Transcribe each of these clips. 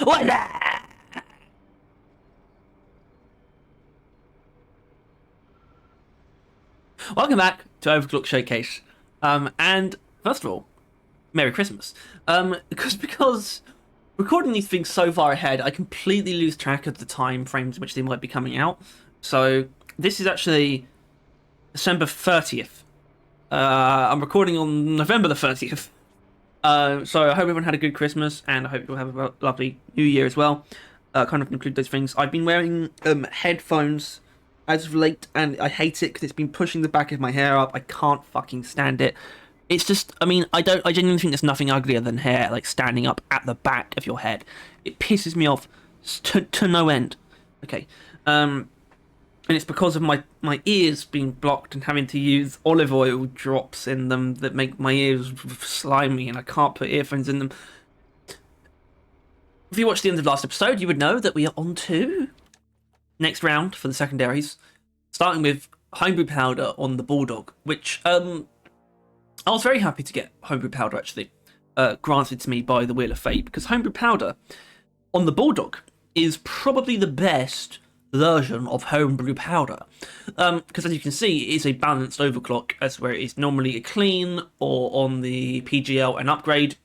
What? the- Welcome back to Overclock Showcase. And first of all, Merry Christmas. Because recording these things so far ahead, I completely lose track of the time frames in which they might be coming out. So this is actually December 30th. I'm recording on November the 30th. So I hope everyone had a good Christmas, and I hope you'll have a lovely New Year as well. Kind of include those things. I've been wearing headphones as of late, and I hate it because it's been pushing the back of my hair up. I can't fucking stand it. It's just, I mean, I genuinely think there's nothing uglier than hair like standing up at the back of your head. It pisses me off to no end. Okay. And it's because of my ears being blocked and having to use olive oil drops in them that make my ears slimy, and I can't put earphones in them. If you watched the end of last episode, you would know that we are on to next round for the secondaries, starting with Homebrew Powder on the Bulldog, which I was very happy to get Homebrew Powder actually granted to me by the Wheel of Fate, because Homebrew Powder on the Bulldog is probably the best version of Homebrew Powder, because as you can see, it is a balanced overclock, as where it is normally a clean, or on the PGL an upgrade,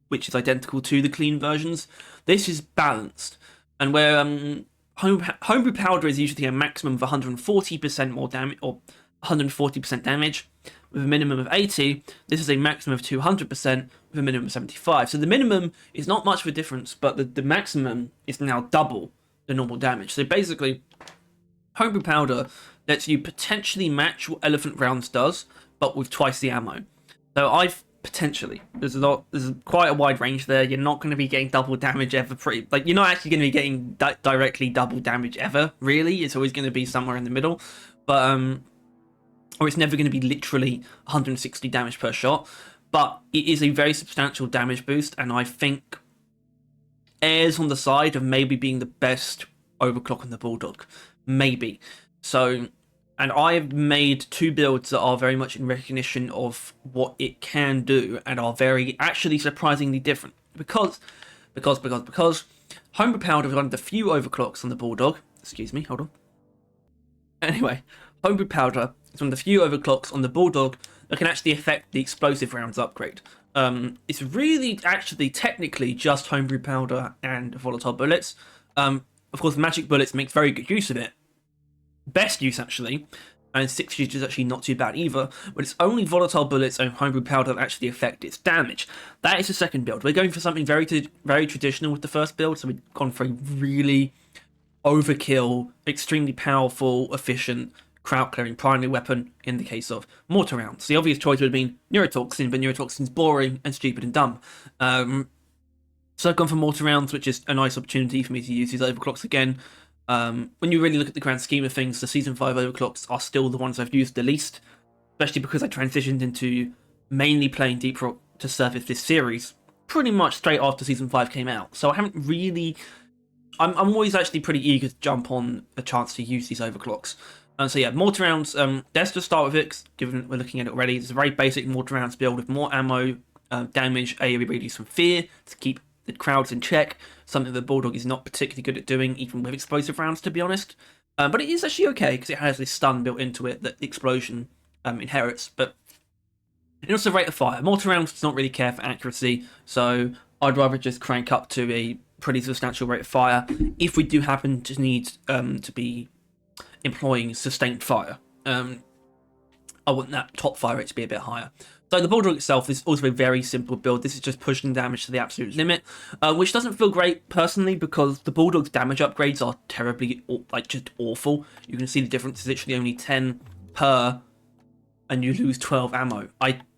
which is identical to the clean versions. This is balanced, and where Homebrew Powder is usually a maximum of 140% more damage, or 140% damage, with a minimum of 80, this is a maximum of 200% with a minimum of 75. So the minimum is not much of a difference, but the maximum is now double the normal damage. So basically, Homebrew Powder lets you potentially match what Elephant Rounds does, but with twice the ammo. So I've potentially, there's quite a wide range there. You're not going to be getting double damage ever. You're not actually going to be getting directly double damage ever. Really, it's always going to be somewhere in the middle. But or it's never going to be literally 160 damage per shot. But it is a very substantial damage boost, and I think airs on the side of maybe being the best overclock on the Bulldog. Maybe. So, and I've made two builds that are very much in recognition of what it can do, and are very, actually surprisingly different. Because Homebrew Powder is one of the few overclocks on the Bulldog. Excuse me, hold on. Anyway, Homebrew Powder is one of the few overclocks on the Bulldog that can actually affect the explosive rounds upgrade. It's really actually technically just Homebrew Powder and volatile bullets. Of course, magic bullets make very good use of it. Best use actually, and 6 use is actually not too bad either, but it's only volatile bullets and Homebrew Powder that actually affect its damage. That is the second build. We're going for something very traditional with the first build, so we've gone for a really overkill, extremely powerful, efficient, crowd clearing primary weapon in the case of mortar rounds. The obvious choice would have been neurotoxin, but neurotoxin's boring and stupid and dumb. So I've gone for mortar rounds, which is a nice opportunity for me to use these overclocks again. When you really look at the grand scheme of things, the Season 5 overclocks are still the ones I've used the least, especially because I transitioned into mainly playing Deep Rock to service this series pretty much straight after Season 5 came out. So I haven't really... I'm always actually pretty eager to jump on a chance to use these overclocks. So yeah, mortar rounds, let's just start with it, given we're looking at it already. It's a very basic mortar rounds build with more ammo, damage, AoE radius from fear to keep the crowds in check, something the Bulldog is not particularly good at doing, even with explosive rounds, to be honest. But it is actually okay, because it has this stun built into it that the explosion inherits. But it also rate of fire. Mortar rounds does not really care for accuracy, so I'd rather just crank up to a pretty substantial rate of fire if we do happen to need to be employing sustained fire. I want that top fire rate to be a bit higher. So the Bulldog itself is also a very simple build. This is just pushing damage to the absolute limit, which doesn't feel great personally, because the Bulldog's damage upgrades are terribly, just awful. You can see the difference is literally only 10 per, and you lose 12 ammo.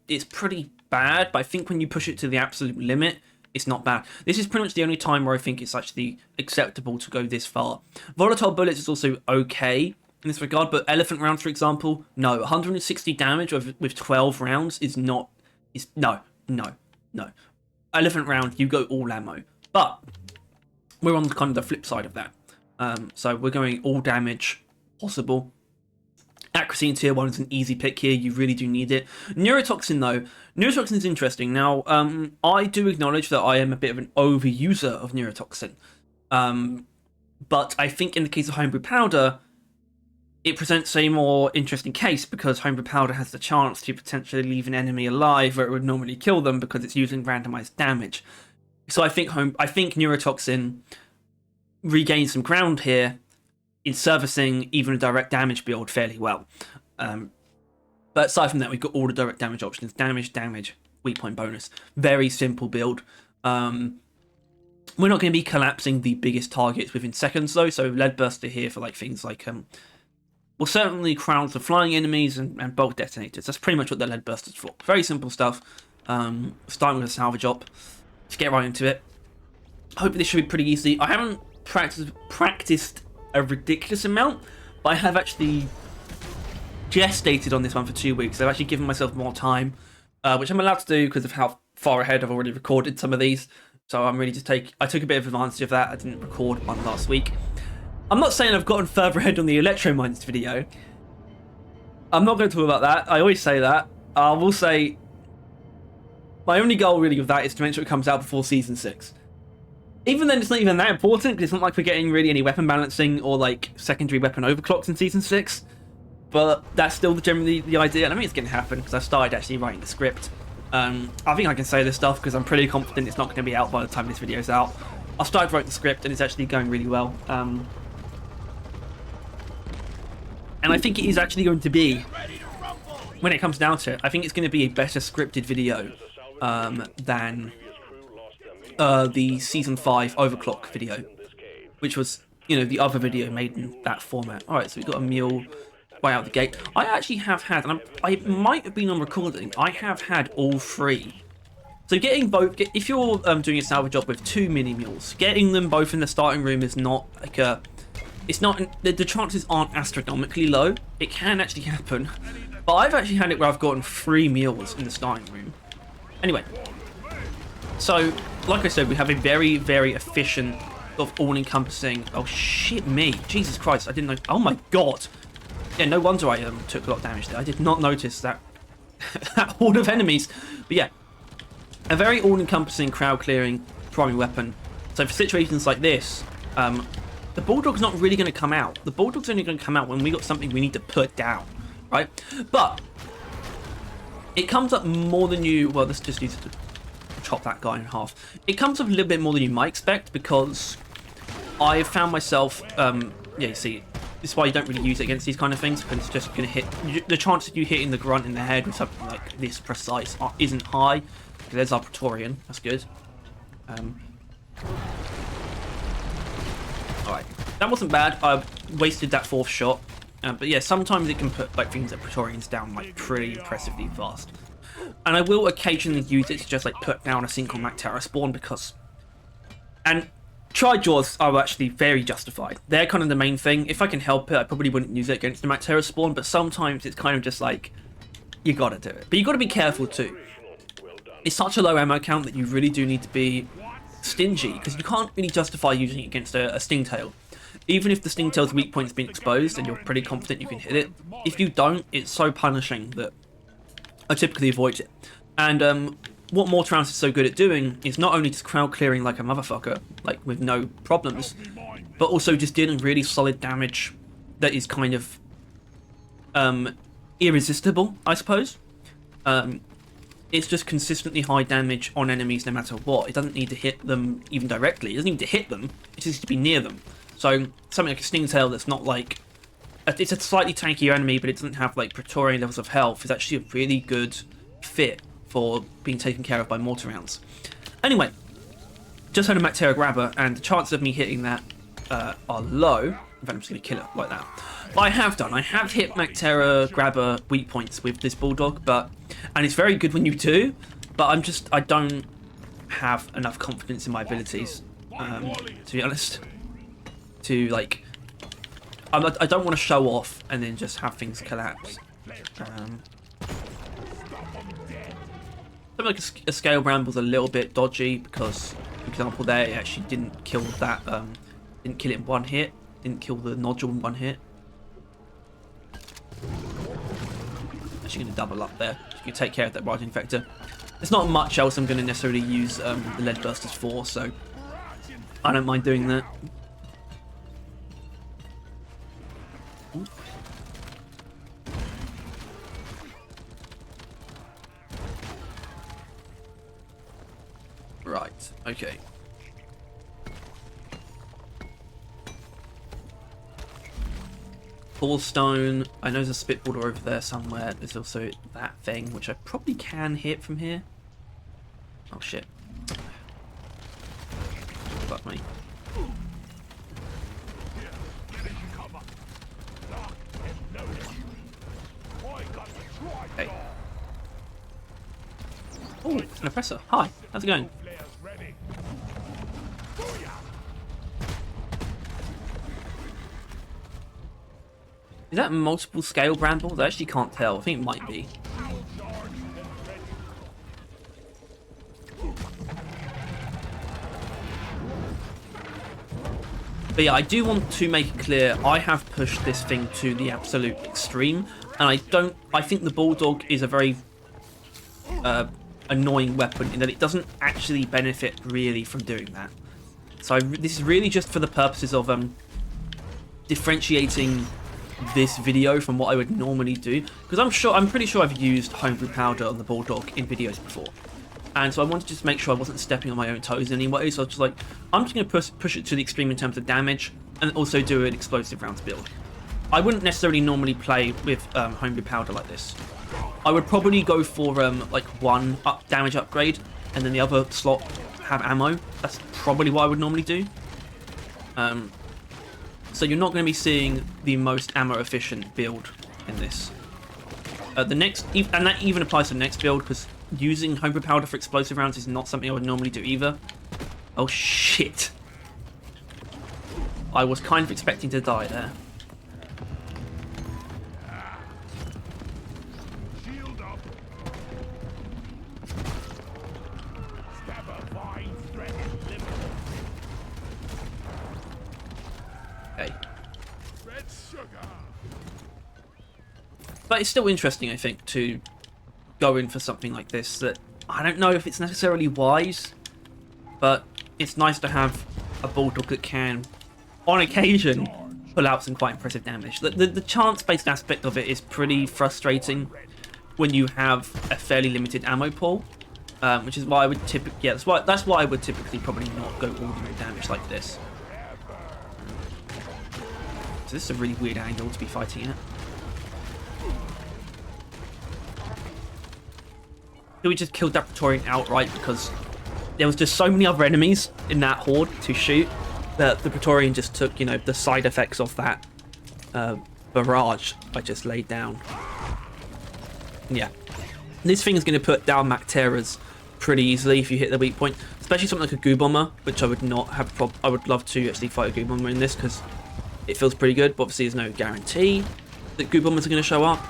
It's pretty bad, but I think when you push it to the absolute limit, it's not bad. This is pretty much the only time where I think it's actually acceptable to go this far. Volatile bullets is also okay in this regard, but elephant rounds, for example, no. 160 damage with 12 rounds is not... No. Elephant round, you go all ammo. But we're on kind of the flip side of that. So we're going all damage possible. Accuracy in tier 1 is an easy pick here. You really do need it. Neurotoxin, though. Neurotoxin is interesting. Now, I do acknowledge that I am a bit of an overuser of Neurotoxin. But I think in the case of Homebrew Powder, it presents a more interesting case because Homebrew Powder has the chance to potentially leave an enemy alive where it would normally kill them because it's using randomized damage. So I think Neurotoxin regains some ground here in servicing even a direct damage build fairly well. But aside from that, we've got all the direct damage options. Damage, weak point bonus. Very simple build. We're not going to be collapsing the biggest targets within seconds, though, so Lead Burster here for like things like... well, certainly crowns for flying enemies and bulk detonators. That's pretty much what the Lead Burster's for. Very simple stuff. Starting with a salvage op. Let's get right into it. Hopefully this should be pretty easy. I haven't practiced a ridiculous amount, but I have actually gestated on this one for 2 weeks. I've actually given myself more time, which I'm allowed to do because of how far ahead I've already recorded some of these. So I'm really just I took a bit of advantage of that. I didn't record one last week. I'm not saying I've gotten further ahead on the Electromines video. I'm not going to talk about that. I always say that. I will say my only goal really with that is to make sure it comes out before Season 6. Even then, it's not even that important, because it's not like we're getting really any weapon balancing or, like, secondary weapon overclocks in Season 6. But that's still generally the idea, and I mean it's going to happen, because I started actually writing the script. I think I can say this stuff, because I'm pretty confident it's not going to be out by the time this video's out. I started writing the script, and it's actually going really well. And I think it is actually going to be, when it comes down to it, I think it's going to be a better scripted video than... the Season 5 Overclock video, which was, you know, the other video made in that format. Alright, so we've got a mule right out the gate. I actually have had, and I might have been on recording, I have had all three. So getting both, if you're doing a salvage job with 2 mini mules, getting them both in the starting room is not like a, it's not, the chances aren't astronomically low. It can actually happen, but I've actually had it where I've gotten 3 mules in the starting room. Anyway. So, like I said, we have a very, very efficient, sort of all-encompassing... Oh, shit me. Jesus Christ, I didn't know... Oh, my God. Yeah, no wonder I took a lot of damage there. I did not notice that, that horde of enemies. But yeah, a very all-encompassing, crowd-clearing primary weapon. So for situations like this, the Bulldog's not really going to come out. The Bulldog's only going to come out when we got something we need to put down, right? But it comes up more than you... Well, let's just use it to chop that guy in half. It comes up a little bit more than you might expect because I found myself, yeah, you see, this is why you don't really use it against these kind of things, because it's just going to hit, the chance of you hitting the grunt in the head with something like this precise isn't high. Okay, there's our Praetorian, that's good. Alright, that wasn't bad, I wasted that 4th shot, but yeah, sometimes it can put like things like Praetorians down like pretty impressively fast. And I will occasionally use it to just like put down a single Mactera spawn because... And Tri-Jaws are actually very justified. They're kind of the main thing. If I can help it, I probably wouldn't use it against the Mactera spawn, but sometimes it's kind of just like, you gotta do it. But you gotta be careful too. It's such a low ammo count that you really do need to be stingy, because you can't really justify using it against a Stingtail. Even if the Stingtail's weak point's been exposed and you're pretty confident you can hit it, if you don't, it's so punishing that I typically avoid it. And what Mortar Rounds is so good at doing is not only just crowd clearing like a motherfucker, like with no problems, but also just dealing really solid damage that is kind of irresistible, I suppose. It's just consistently high damage on enemies no matter what. It doesn't need to hit them even directly. It doesn't need to hit them. It just needs to be near them. So something like a Stingtail that's not like... It's a slightly tankier enemy, but it doesn't have like Praetorian levels of health. It's actually a really good fit for being taken care of by mortar rounds. Anyway, just had a Mactera grabber, and the chances of me hitting that are low. In fact, I'm just going to kill it like that. But I have done. I have hit Mactera grabber weak points with this Bulldog, and it's very good when you do. But I don't have enough confidence in my abilities, to be honest, to like. I don't want to show off and then just have things collapse. Something like a Scale Bramble's a little bit dodgy because, for example, there it actually didn't kill that, didn't kill it in one hit, didn't kill the nodule in one hit. actually going to double up there. You can take care of that Raging Infector. There's not much else I'm going to necessarily use the Lead Bursters for, so I don't mind doing that. Right, okay. Stone. I know there's a Spitballer over there somewhere. There's also that thing, which I probably can hit from here. Oh shit. Fuck me. Okay. Oh, an oppressor. Hi, how's it going? Is that multiple scale brambles? I actually can't tell. I think it might be. But yeah, I do want to make it clear, I have pushed this thing to the absolute extreme, and I think the Bulldog is a very annoying weapon in that it doesn't actually benefit really from doing that. So this is really just for the purposes of differentiating this video from what I would normally do, because I'm pretty sure I've used Homebrew Powder on the Bulldog in videos before, and so I wanted to just make sure I wasn't stepping on my own toes anyway. So I was just like, I'm just going to push it to the extreme in terms of damage, and also do an explosive rounds build. I wouldn't necessarily normally play with Homebrew Powder like this. I would probably go for like one damage upgrade, and then the other slot have ammo. That's probably what I would normally do. So you're not going to be seeing the most ammo efficient build in this. And that even applies to the next build, because using Homebrew Powder for explosive rounds is not something I would normally do either. Oh shit. I was kind of expecting to die there. But it's still interesting, I think, to go in for something like this that I don't know if it's necessarily wise, but it's nice to have a Bulldog that can, on occasion, pull out some quite impressive damage. The chance-based aspect of it is pretty frustrating when you have a fairly limited ammo pool, which is why I would typically, yeah, that's why I would typically probably not go ordinary damage like this. So this is a really weird angle to be fighting at. We just killed that Praetorian outright because there was just so many other enemies in that horde to shoot that the Praetorian just took, you know, the side effects of that barrage I just laid down. Yeah, this thing is going to put down Macteras pretty easily if you hit the weak point, especially something like a Goo Bomber, which I would not have a problem. I would love to actually fight a Goo Bomber in this because it feels pretty good, but obviously there's no guarantee that Goo Bombers are going to show up.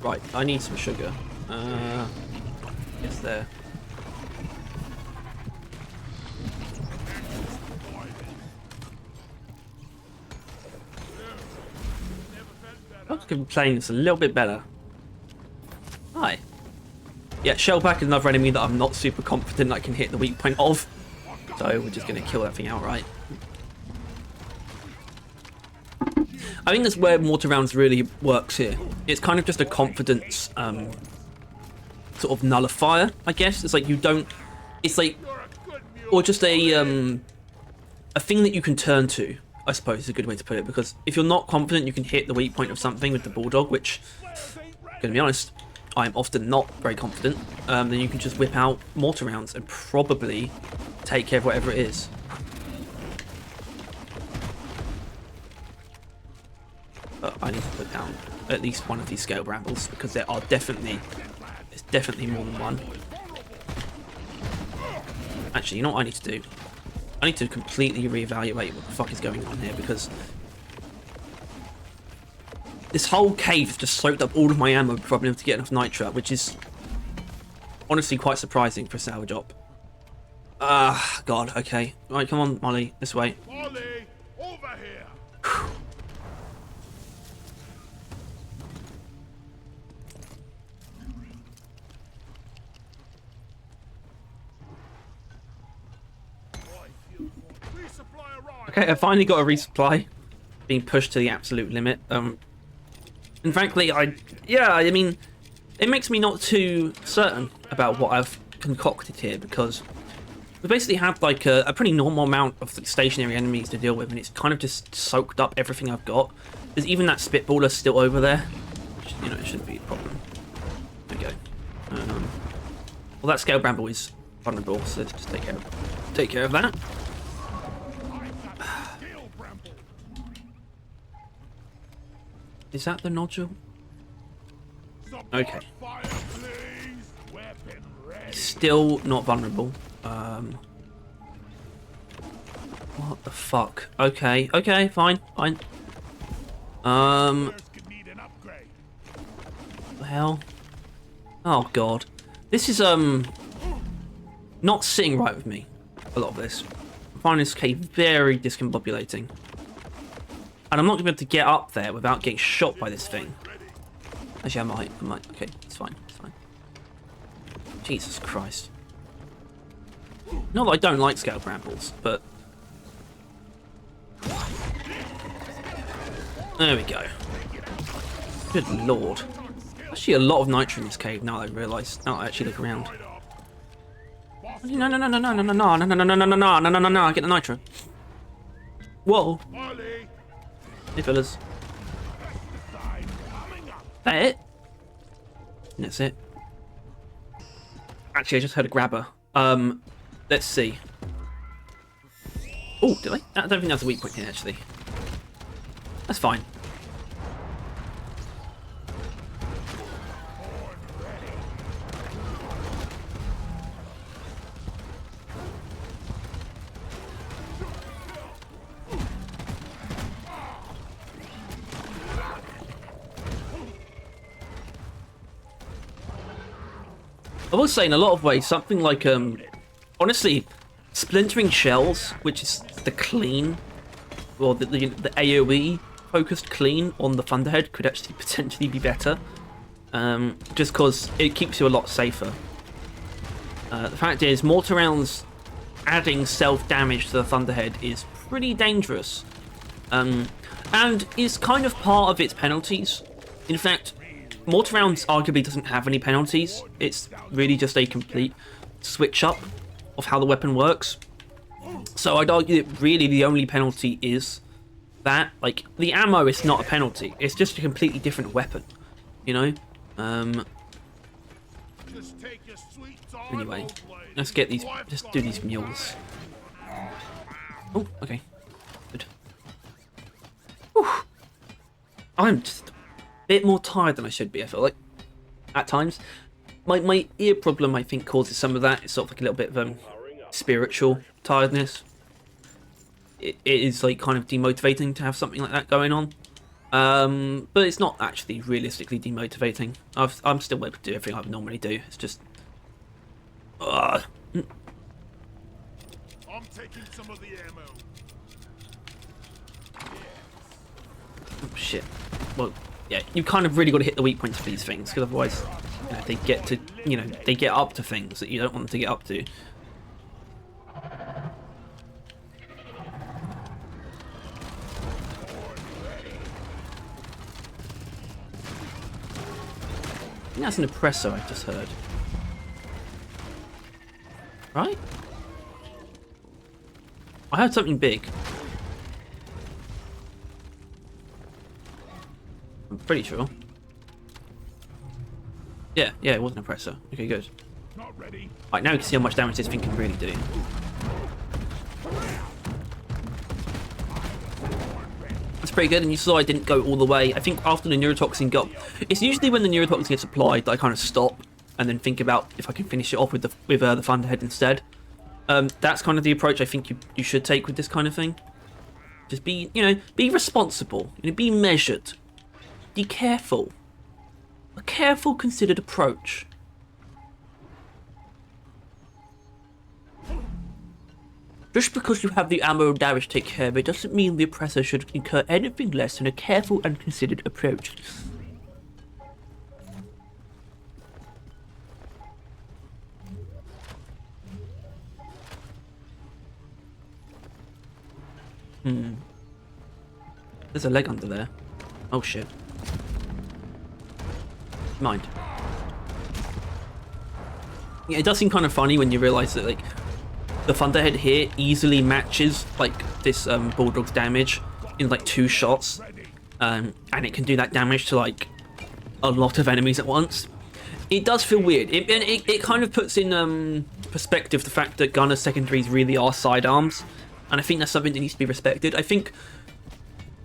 Right, I need some sugar. It's there. I was playing this a little bit better. Hi. Yeah, Shellback is another enemy that I'm not super confident I can hit the weak point of. So we're just going to kill that thing outright. I think that's where Mortar Rounds really works here. It's kind of just a confidence sort of nullifier, I guess. It's like you don't... It's like... Or just a thing that you can turn to, I suppose is a good way to put it, because if you're not confident you can hit the weak point of something with the Bulldog, which, gonna be honest, I'm often not very confident, then you can just whip out Mortar Rounds and probably take care of whatever it is. But I need to put down at least one of these scale brambles, because there are definitely, there's definitely more than one. Actually, you know what I need to do? I need to completely reevaluate what the fuck is going on here, because this whole cave has just soaked up all of my ammo before I've been able to get enough nitra, which is honestly quite surprising for a salvage op. Ah, God, okay. Right, come on, Molly, this way. Molly, over here. Okay, I finally got a resupply. Being pushed to the absolute limit. And frankly, I mean, it makes me not too certain about what I've concocted here, because we basically have like a pretty normal amount of stationary enemies to deal with, and it's kind of just soaked up everything I've got. There's even that spitballer still over there, which, you know, it shouldn't be a problem. There we go. Well, that scale bramble is vulnerable, so let's just take care of that. Is that the nodule? Okay. Still not vulnerable. What the fuck? Okay, fine. What the hell? Oh god. This is not sitting right with me. A lot of this. I find this cave very discombobulating. And I'm not going to be able to get up there without getting shot by this thing. Actually, I might. Okay, it's fine. Jesus Christ. Not that I don't like scale brambles, but... There we go. Good lord. Actually a lot of nitro in this cave now I realise. Now I actually look around. No, get the nitro. Whoa. Hey fellas. That it? That's it. Actually, I just heard a grabber. Let's see. Oh, did I? I don't think that's a weak point here, actually. That's fine. I will say, in a lot of ways, something like, honestly, splintering shells, which is the clean, or the AoE focused clean on the Thunderhead, could actually potentially be better, just because it keeps you a lot safer. The fact is, mortar rounds adding self-damage to the Thunderhead is pretty dangerous, and is kind of part of its penalties. In fact, mortar rounds arguably doesn't have any penalties. It's really just a complete switch up of how the weapon works. So I'd argue that really the only penalty is that, like, the ammo is not a penalty. It's just a completely different weapon, you know? Anyway, let's get these, just do these mules. Oh, okay. Good. Whew. I'm just bit more tired than I should be, I feel like, at times. My ear problem, I think, causes some of that. It's sort of like a little bit of spiritual tiredness. It is like kind of demotivating to have something like that going on, but it's not actually realistically demotivating. I'm still able to do everything I would normally do. It's just I'm taking some of the ammo. Oh shit. Well, yeah, you kind of really got to hit the weak points for these things, because otherwise, you know, they get up to things that you don't want them to get up to. I think that's an oppressor I just heard. Right? I heard something big. I'm pretty sure. Yeah, it was an oppressor. Okay, good. Right, now you can see how much damage this thing can really do. That's pretty good, and you saw I didn't go all the way. I think after the neurotoxin got... It's usually when the neurotoxin gets applied that I kind of stop and then think about if I can finish it off with the Thunderhead instead. That's kind of the approach I think you should take with this kind of thing. Just be, be responsible, be measured, be careful. A careful, considered approach. Just because you have the ammo and damage to take care of it doesn't mean the oppressor should incur anything less than a careful and considered approach. There's a leg under there. Oh shit. Mind. Yeah, it does seem kind of funny when you realise that like the Thunderhead here easily matches like this Bulldog's damage in like 2 shots, and it can do that damage to like a lot of enemies at once. It does feel weird. It kind of puts in perspective the fact that gunner secondaries really are sidearms, and I think that's something that needs to be respected. I think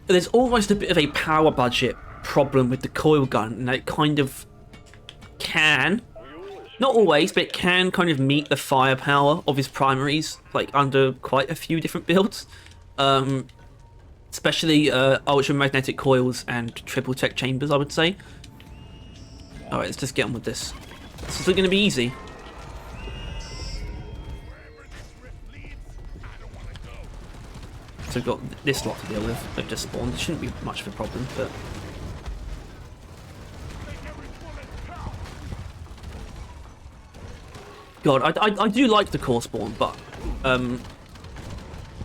there's almost a bit of a power budget problem with the coil gun, and it kind of can, not always, but it can kind of meet the firepower of his primaries, like under quite a few different builds, especially ultramagnetic coils and triple tech chambers, I would say. All right, let's just get on with this. This is going to be easy. So we've got this lot to deal with. They've just spawned. It shouldn't be much of a problem, but God, I do like the core spawn, but I'm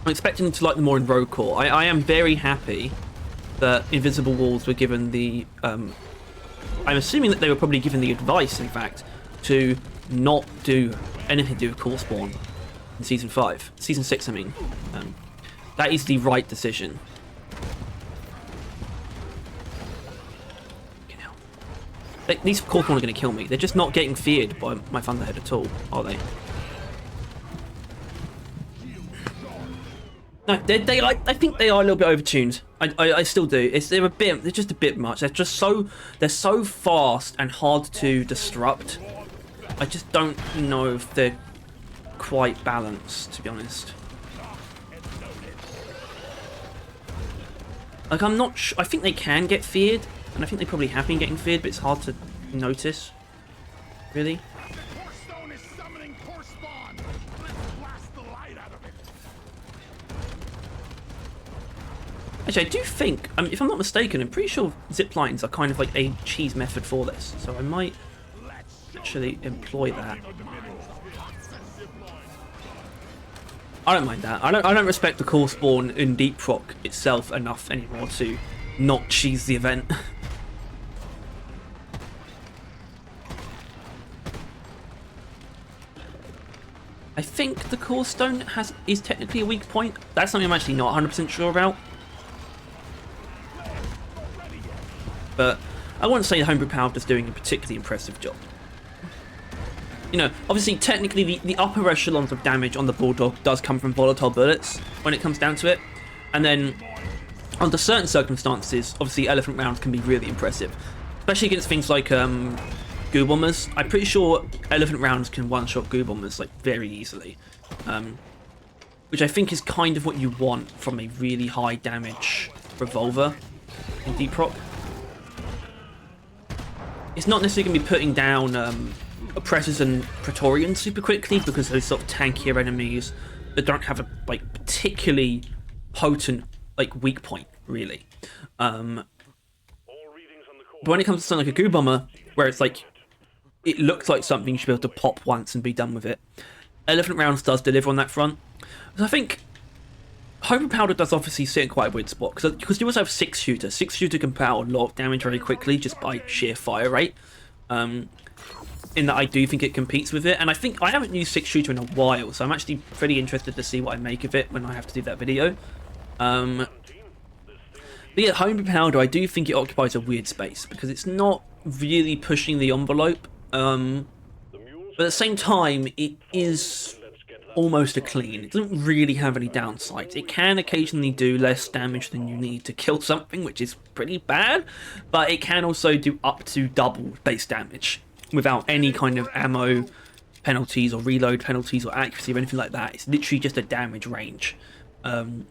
expecting to like them more in rogue core. I am very happy that invisible walls were given the I'm assuming that they were probably given the advice, in fact, to not do anything to do with core spawn in season 5, season 6. I mean, that is the right decision. These core spawn are going to kill me. They're just not getting feared by my Thunderhead at all, are they? No, I think they are a little bit overtuned. I still do. They're just a bit much. They're so fast and hard to disrupt. I just don't know if they're quite balanced, to be honest. Like, I'm not sure. I think they can get feared, and I think they probably have been getting feared, but it's hard to notice, really. Actually, I do think, if I'm not mistaken, I'm pretty sure zip lines are kind of like a cheese method for this, so I might actually employ that. I don't mind that. I don't respect the core spawn in Deep Rock itself enough anymore to not cheese the event. I think the core stone is technically a weak point. That's something I'm actually not 100% sure about. But I wouldn't say Homebrew Powder's doing a particularly impressive job. Obviously, technically, the upper echelons of damage on the Bulldog does come from volatile bullets when it comes down to it. And then, under certain circumstances, obviously, elephant rounds can be really impressive. Especially against things like goo bombers. I'm pretty sure elephant rounds can one-shot goo bombers, like, very easily. Which I think is kind of what you want from a really high damage revolver in Deep Rock. It's not necessarily going to be putting down oppressors and praetorians super quickly, because those sort of tankier enemies that don't have a particularly potent weak point, really. But when it comes to something like a goo bomber, where it's it looks like something you should be able to pop once and be done with it, elephant rounds does deliver on that front. So I think Homebrew Powder does obviously sit in quite a weird spot, because you also have 6-shooter. 6-shooter can put out a lot of damage very quickly just by sheer fire rate. In that I do think it competes with it, and I haven't used 6-shooter in a while, so I'm actually pretty interested to see what I make of it when I have to do that video. But yeah, Homebrew Powder, I do think it occupies a weird space, because it's not really pushing the envelope, but at the same time, it is almost a clean. It doesn't really have any downsides. It can occasionally do less damage than you need to kill something, which is pretty bad, but it can also do up to double base damage without any kind of ammo penalties or reload penalties or accuracy or anything like that. It's literally just a damage range. In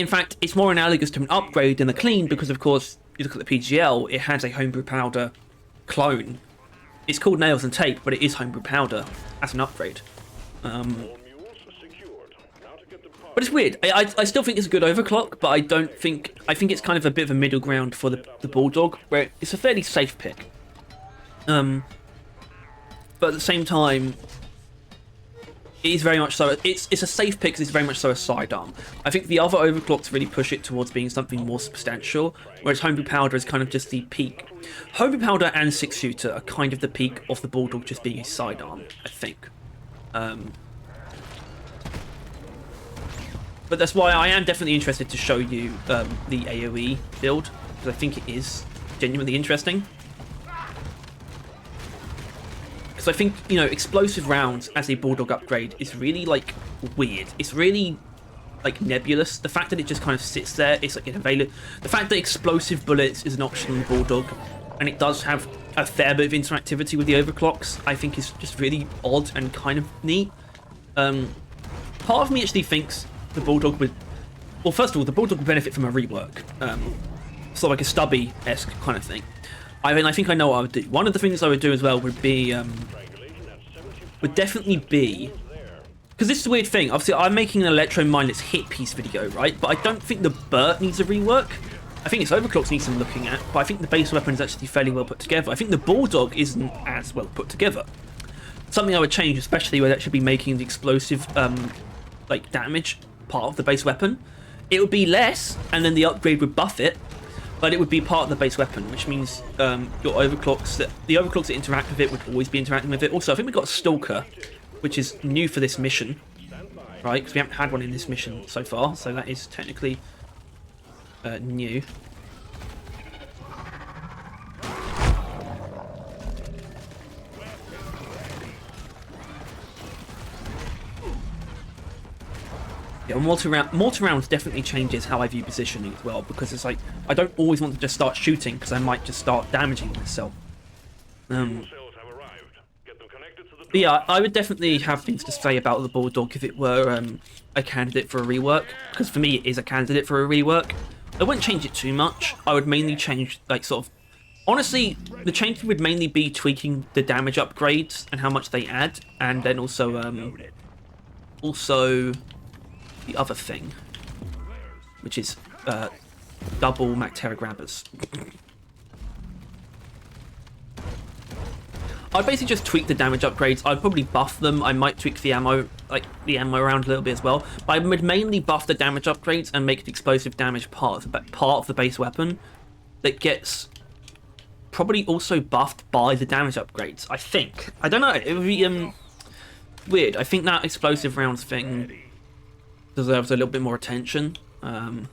fact, it's more analogous to an upgrade than a clean because, of course, you look at the PGL, it has a Homebrew Powder clone. It's called Nails and Tape, but it is Homebrew Powder as an upgrade. But it's weird. I still think it's a good overclock, but I think it's kind of a bit of a middle ground for the Bulldog, where it's a fairly safe pick. But at the same time, it is very much so. It's a safe pick because it's very much so a sidearm. I think the other overclocks really push it towards being something more substantial, whereas Homebrew Powder is kind of just the peak. Homebrew Powder and 6-shooter are kind of the peak of the Bulldog just being a sidearm, I think. But that's why I am definitely interested to show you the AoE build, because I think it is genuinely interesting. Because I think, you know, explosive rounds as a Bulldog upgrade is really, like, weird. It's really, like, nebulous. The fact that it just kind of sits there, it's like inavailable. The fact that explosive bullets is an option on the Bulldog, and it does have a fair bit of interactivity with the overclocks, I think is just really odd and kind of neat. Part of me actually thinks the Bulldog would... Well, first of all, the Bulldog would benefit from a rework. So like a stubby-esque kind of thing. I mean, I think I know what I would do. One of the things I would do as well would be... would definitely be... Because this is a weird thing. Obviously, I'm making an electro-mindless hit piece video, right? But I don't think the Burt needs a rework. I think its overclocks need some looking at. But I think the base weapon is actually fairly well put together. I think the Bulldog isn't as well put together. Something I would change, especially, would actually be making the explosive, like, damage part of the base weapon. It would be less, and then the upgrade would buff it, but it would be part of the base weapon, which means your overclocks, the overclocks that interact with it would always be interacting with it. Also, I think we've got a Stalker, which is new for this mission, right? Because we haven't had one in this mission so far, so that is technically new. Yeah, multi-rounds definitely changes how I view positioning as well, because it's like, I don't always want to just start shooting, because I might just start damaging myself. But yeah, I would definitely have things to say about the Bulldog if it were a candidate for a rework, because for me it is a candidate for a rework. I wouldn't change it too much. I would mainly change, like, sort of... Honestly, the change would mainly be tweaking the damage upgrades and how much they add, and then also the other thing, which is double Mactera grabbers. I'd basically just tweak the damage upgrades. I'd probably buff them. I might tweak the ammo, like the ammo around a little bit as well. But I would mainly buff the damage upgrades and make the explosive damage part of the base weapon that gets probably also buffed by the damage upgrades. I think. I don't know. It would be weird. I think that explosive rounds thing deserves a little bit more attention. Because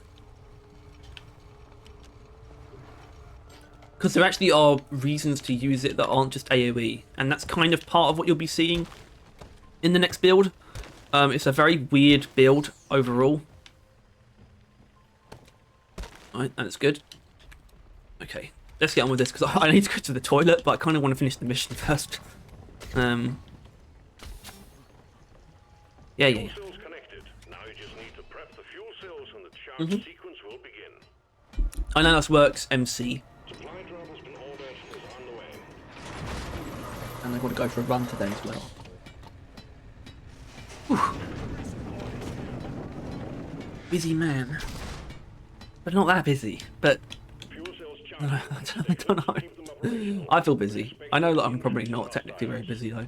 there actually are reasons to use it that aren't just AoE, and that's kind of part of what you'll be seeing in the next build. It's a very weird build overall. Alright, that's good. Okay, let's get on with this, because I need to go to the toilet, but I kind of want to finish the mission first. Yeah. Sequence will begin. I know this works, MC. And I've got to go for a run today as well. Whew. Busy man. But not that busy. But I don't know. I feel busy. I know that I'm probably not technically very busy though.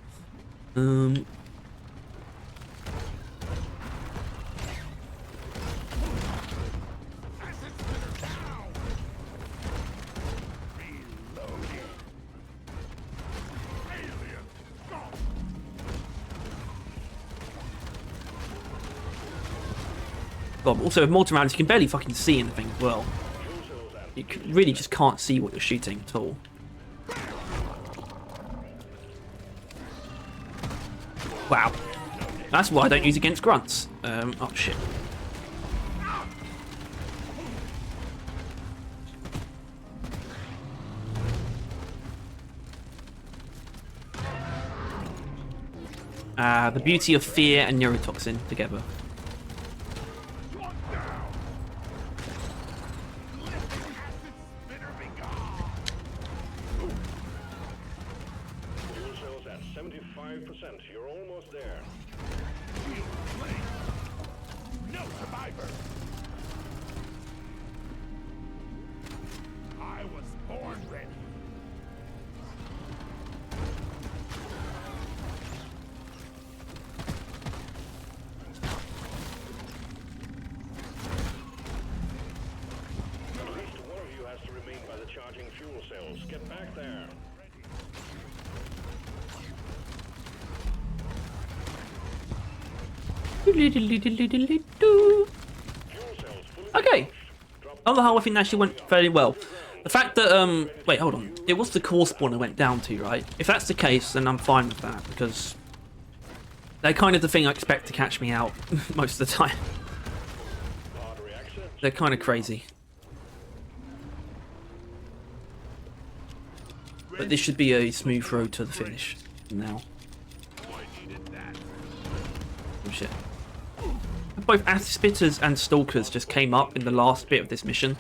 God, also with multi-rounds you can barely fucking see anything as well. You really just can't see what you're shooting at all. Wow. That's why I don't use against grunts. Oh shit. The beauty of fear and neurotoxin together. One down. Acid spinner be gone. Fuel cells at 75%. You're almost there. Feel the flame. No survivor. I was born ready. At least one of you has to remain by the charging fuel cells. Get back there. Fuel cells fully Okay. charged. Drop On the whole, I think that actually went fairly well. The fact that, wait, hold on. It was the core spawn I went down to, right? If that's the case, then I'm fine with that, because they're kind of the thing I expect to catch me out most of the time. artery access. They're kind of crazy. But this should be a smooth road to the finish now. Boy needed that. Oh shit. Both Spitters and Stalkers just came up in the last bit of this mission.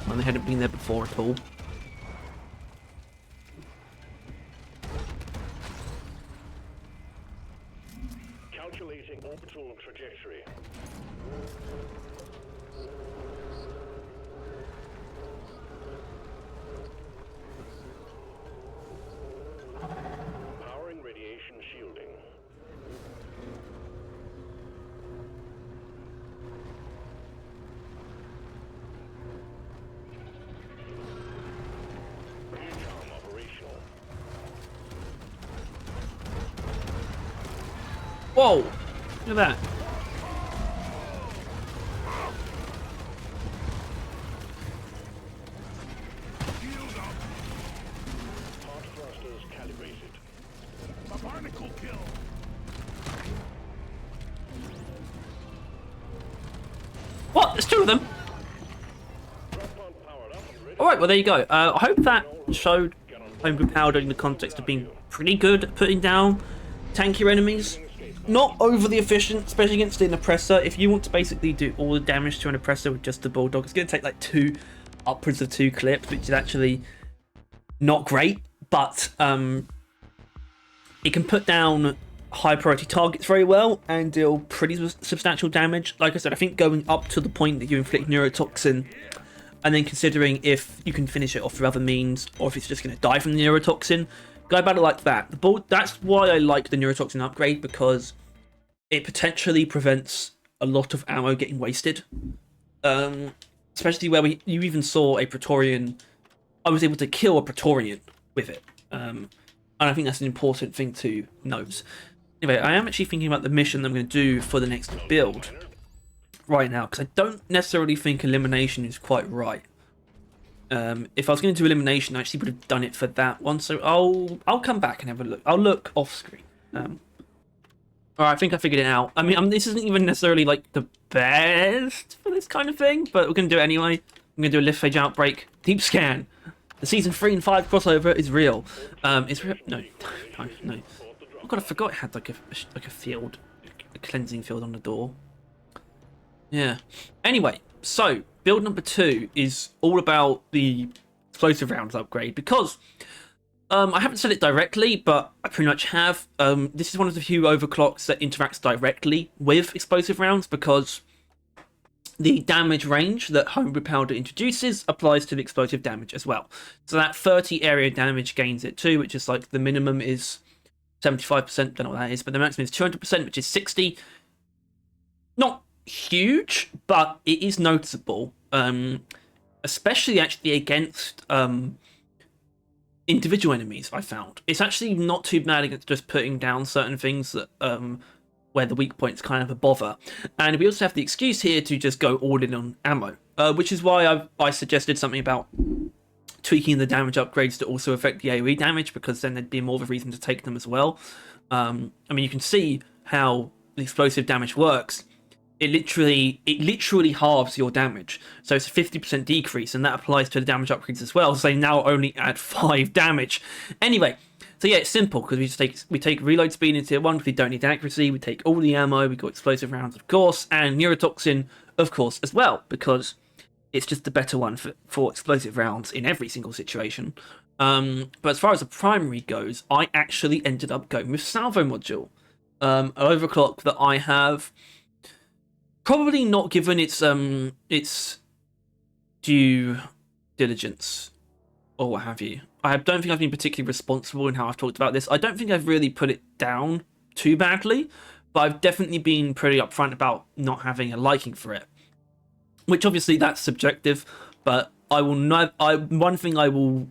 And they hadn't been there before at all. Calculating orbital trajectory. Powering radiation shielding. Recon operational. Whoa! Look at that. Shield up. Hot thrusters calibrated. A barnacle kill. What? There's two of them! Drop pod powered up and ready. Alright, well there you go. I hope that showed Homebrew Powder in the context of being pretty good at putting down tankier enemies. Not overly efficient, especially against an oppressor. If you want to basically do all the damage to an oppressor with just the Bulldog, it's going to take like upwards of 2 clips, which is actually not great. But it can put down high priority targets very well and deal pretty substantial damage. Like I said, I think going up to the point that you inflict neurotoxin, and then considering if you can finish it off through other means, or if it's just going to die from the neurotoxin, go about it like that. That's why I like the neurotoxin upgrade, because it potentially prevents a lot of ammo getting wasted. Especially where you even saw a Praetorian. I was able to kill a Praetorian with it. And I think that's an important thing to note. Anyway, I am actually thinking about the mission that I'm going to do for the next build right now, because I don't necessarily think elimination is quite right. If I was going to do elimination, I actually would have done it for that one. So I'll come back and have a look. I'll look off screen. Alright, I think I figured it out. I mean, this isn't even necessarily like the best for this kind of thing, but we're going to do it anyway. I'm going to do a lift phage outbreak deep scan. The season 3 and 5 crossover is real. It's real. No. Oh god, I forgot it had like a field, a cleansing field on the door. Yeah. Anyway, so build number 2 is all about the explosive rounds upgrade, because I haven't said it directly, but I pretty much have. This is one of the few overclocks that interacts directly with explosive rounds, because the damage range that Homebrew Powder introduces applies to the explosive damage as well. So that 30 area damage gains it too, which is like the minimum is 75%, don't know what that is, but the maximum is 200%, which is 60. Not huge, but it is noticeable, especially actually against individual enemies. I found it's actually not too bad against just putting down certain things that where the weak point's kind of a bother. And we also have the excuse here to just go all in on ammo, which is why I suggested something about tweaking the damage upgrades to also affect the AoE damage, because then there'd be more of a reason to take them as well. I mean, you can see how the explosive damage works. It literally halves your damage, so it's a 50% decrease, and that applies to the damage upgrades as well. So they now only add 5 damage. Anyway, So yeah, it's simple because we take reload speed in tier 1 because we don't need accuracy. We take all the ammo. We got explosive rounds, of course, and neurotoxin, of course, as well, because it's just the better one for explosive rounds in every single situation. But as far as the primary goes, I actually ended up going with Salvo module, an overclock that I have probably not given its due diligence or what have you. I don't think I've been particularly responsible in how I've talked about this. I don't think I've really put it down too badly, but I've definitely been pretty upfront about not having a liking for it. Which obviously that's subjective, but I will not. One thing I will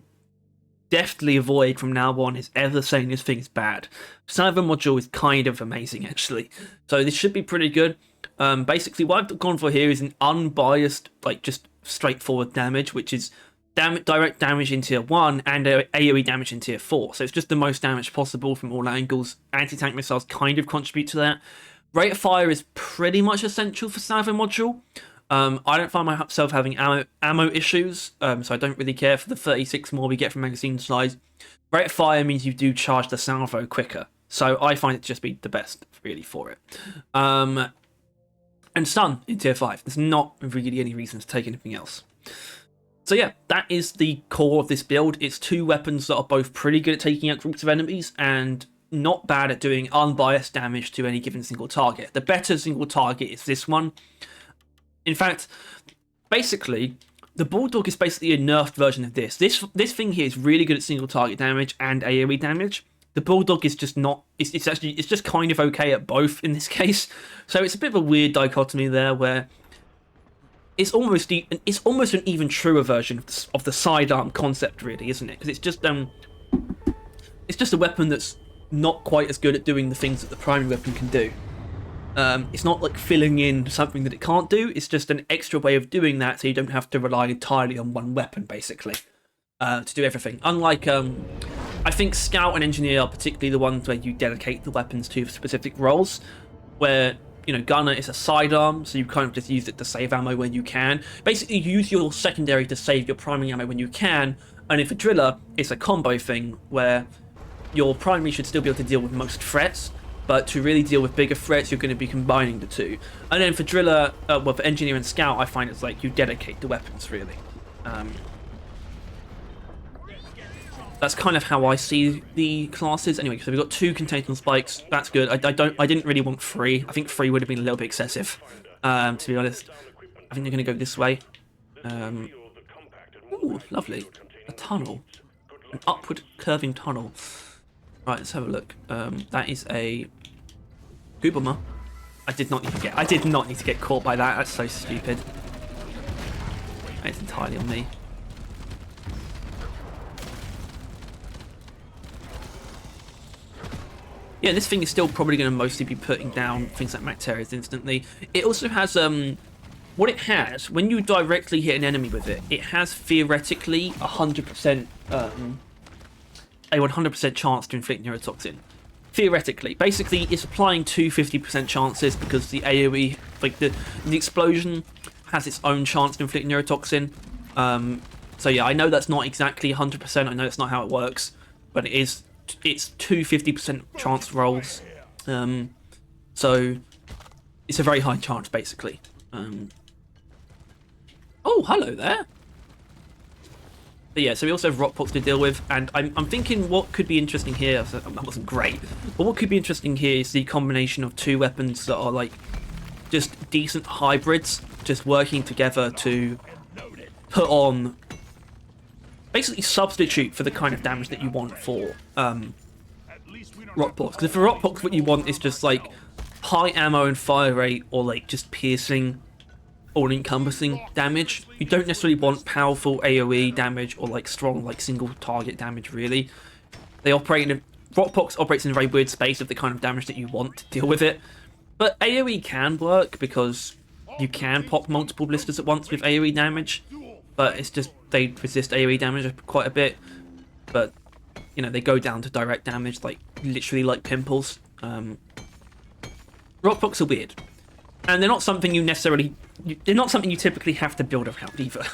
definitely avoid from now on is ever saying this thing is bad. Salvo module is kind of amazing actually, so this should be pretty good. Basically, what I've gone for here is an unbiased, like just straightforward damage, which is direct damage in tier 1 and AoE damage in tier 4. So it's just the most damage possible from all angles. Anti-tank missiles kind of contribute to that. Rate of fire is pretty much essential for Salvo module. I don't find myself having ammo issues, so I don't really care for the 36 more we get from magazine size. Rate of fire means you do charge the salvo quicker, so I find it to just be the best really for it. And stun in tier 5. There's not really any reason to take anything else. So yeah, that is the core of this build. It's two weapons that are both pretty good at taking out groups of enemies and not bad at doing unbiased damage to any given single target. The better single target is this one. In fact, basically, the Bulldog is basically a nerfed version of this. This thing here is really good at single target damage and AoE damage. The Bulldog is just not. It's just kind of okay at both in this case. So it's a bit of a weird dichotomy there, where it's almost an even truer version of the sidearm concept, really, isn't it? Because it's just a weapon that's not quite as good at doing the things that the primary weapon can do. It's not like filling in something that it can't do. It's just an extra way of doing that, so you don't have to rely entirely on one weapon, basically, to do everything. Unlike, I think Scout and Engineer are particularly the ones where you dedicate the weapons to specific roles, where, you know, Gunner is a sidearm, so you kind of just use it to save ammo when you can. Basically, you use your secondary to save your primary ammo when you can, and if a Driller, it's a combo thing, where your primary should still be able to deal with most threats, but to really deal with bigger threats, you're going to be combining the two. And then for Driller, well, for Engineer and Scout, I find it's like you dedicate the weapons, really. That's kind of how I see the classes. Anyway, so we've got 2 contagion spikes. That's good. I didn't really want 3. I think 3 would have been a little bit excessive, to be honest. I think they're going to go this way. Ooh, lovely. A tunnel. An upward curving tunnel. Right, let's have a look. That is a goo bomber. I did not need to get caught by that. That's so stupid. It's entirely on me. Yeah, this thing is still probably going to mostly be putting down things like Macterias instantly. It also has, what it has, when you directly hit an enemy with it, it has theoretically 100%, a 100% chance to inflict neurotoxin. Theoretically. Basically, it's applying 2 50% chances because the AoE, like the explosion, has its own chance to inflict neurotoxin. So yeah, I know that's not exactly 100%, I know that's not how it works, but it's 2 50% chance rolls. So it's a very high chance, basically. Oh, hello there. But yeah, so we also have rock pots to deal with, and I'm thinking what could be interesting here, so that wasn't great, but what could be interesting here is the combination of 2 weapons that are like just decent hybrids, just working together to put on, basically substitute for the kind of damage that you want for rock pots. Because if for rock pots what you want is just like high ammo and fire rate, or like just piercing, all-encompassing damage. You don't necessarily want powerful AoE damage or like strong like single target damage, really. They operate in Rockbox operates in a very weird space of the kind of damage that you want to deal with it. But AoE can work because you can pop multiple blisters at once with AoE damage, but it's just they resist AoE damage quite a bit. But you know, they go down to direct damage, like literally like pimples. Rockbox are weird, and they're not something you necessarily. They're not something you typically have to build around either.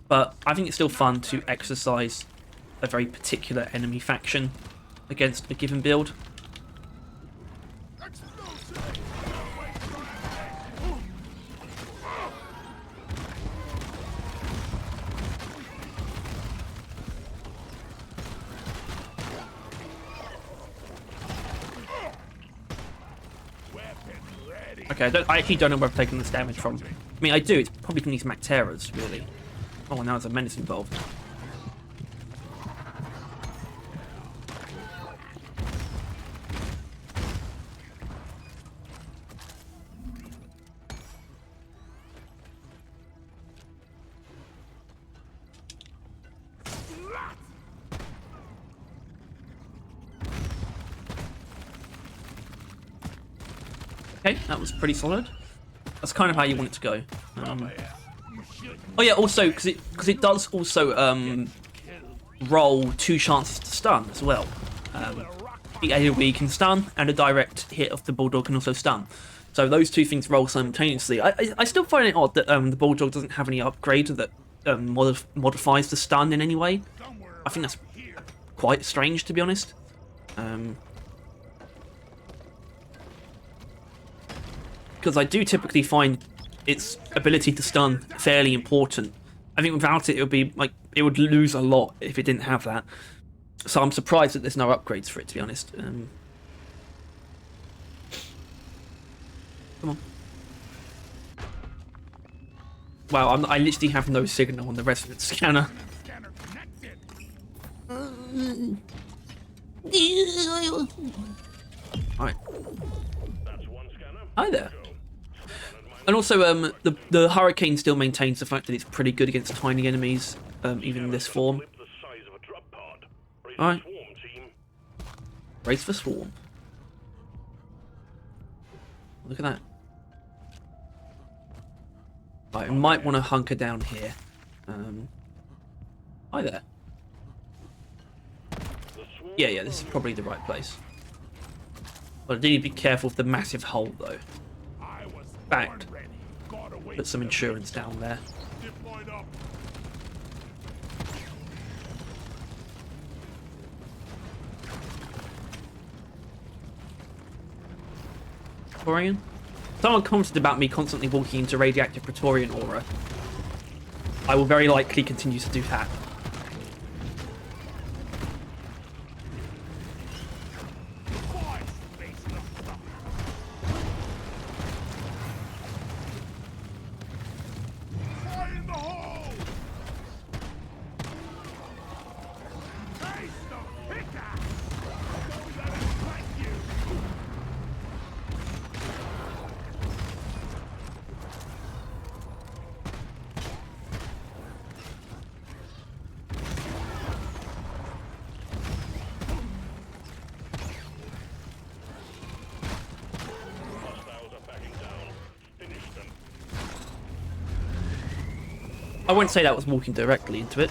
But I think it's still fun to exercise a very particular enemy faction against a given build. Okay, I actually don't know where I've taken this damage from. I mean, I do. It's probably from these Macteras, really. Oh, now there's a menace involved. Okay, that was pretty solid. That's kind of how you want it to go. Oh yeah, also because it does also roll 2 chances to stun as well. The AoE can stun, and a direct hit of the Bulldog can also stun. So those 2 things roll simultaneously. I still find it odd that the Bulldog doesn't have any upgrade that modifies the stun in any way. I think that's quite strange, to be honest. Because I do typically find its ability to stun fairly important. I think without it, it would lose a lot if it didn't have that. So I'm surprised that there's no upgrades for it, to be honest. Come on. Wow, I literally have no signal on the resonance scanner. Alright. Hi there. And also, the Hurricane still maintains the fact that it's pretty good against tiny enemies, even in this form. Alright. Race for Swarm. Look at that. Right, I might want to hunker down here. Hi there. Yeah, this is probably the right place. But I do need to be careful of the massive hole, though. Fact. Put some insurance down there. Praetorian? Someone commented about me constantly walking into radioactive Praetorian aura. I will very likely continue to do that. I wouldn't say that was walking directly into it.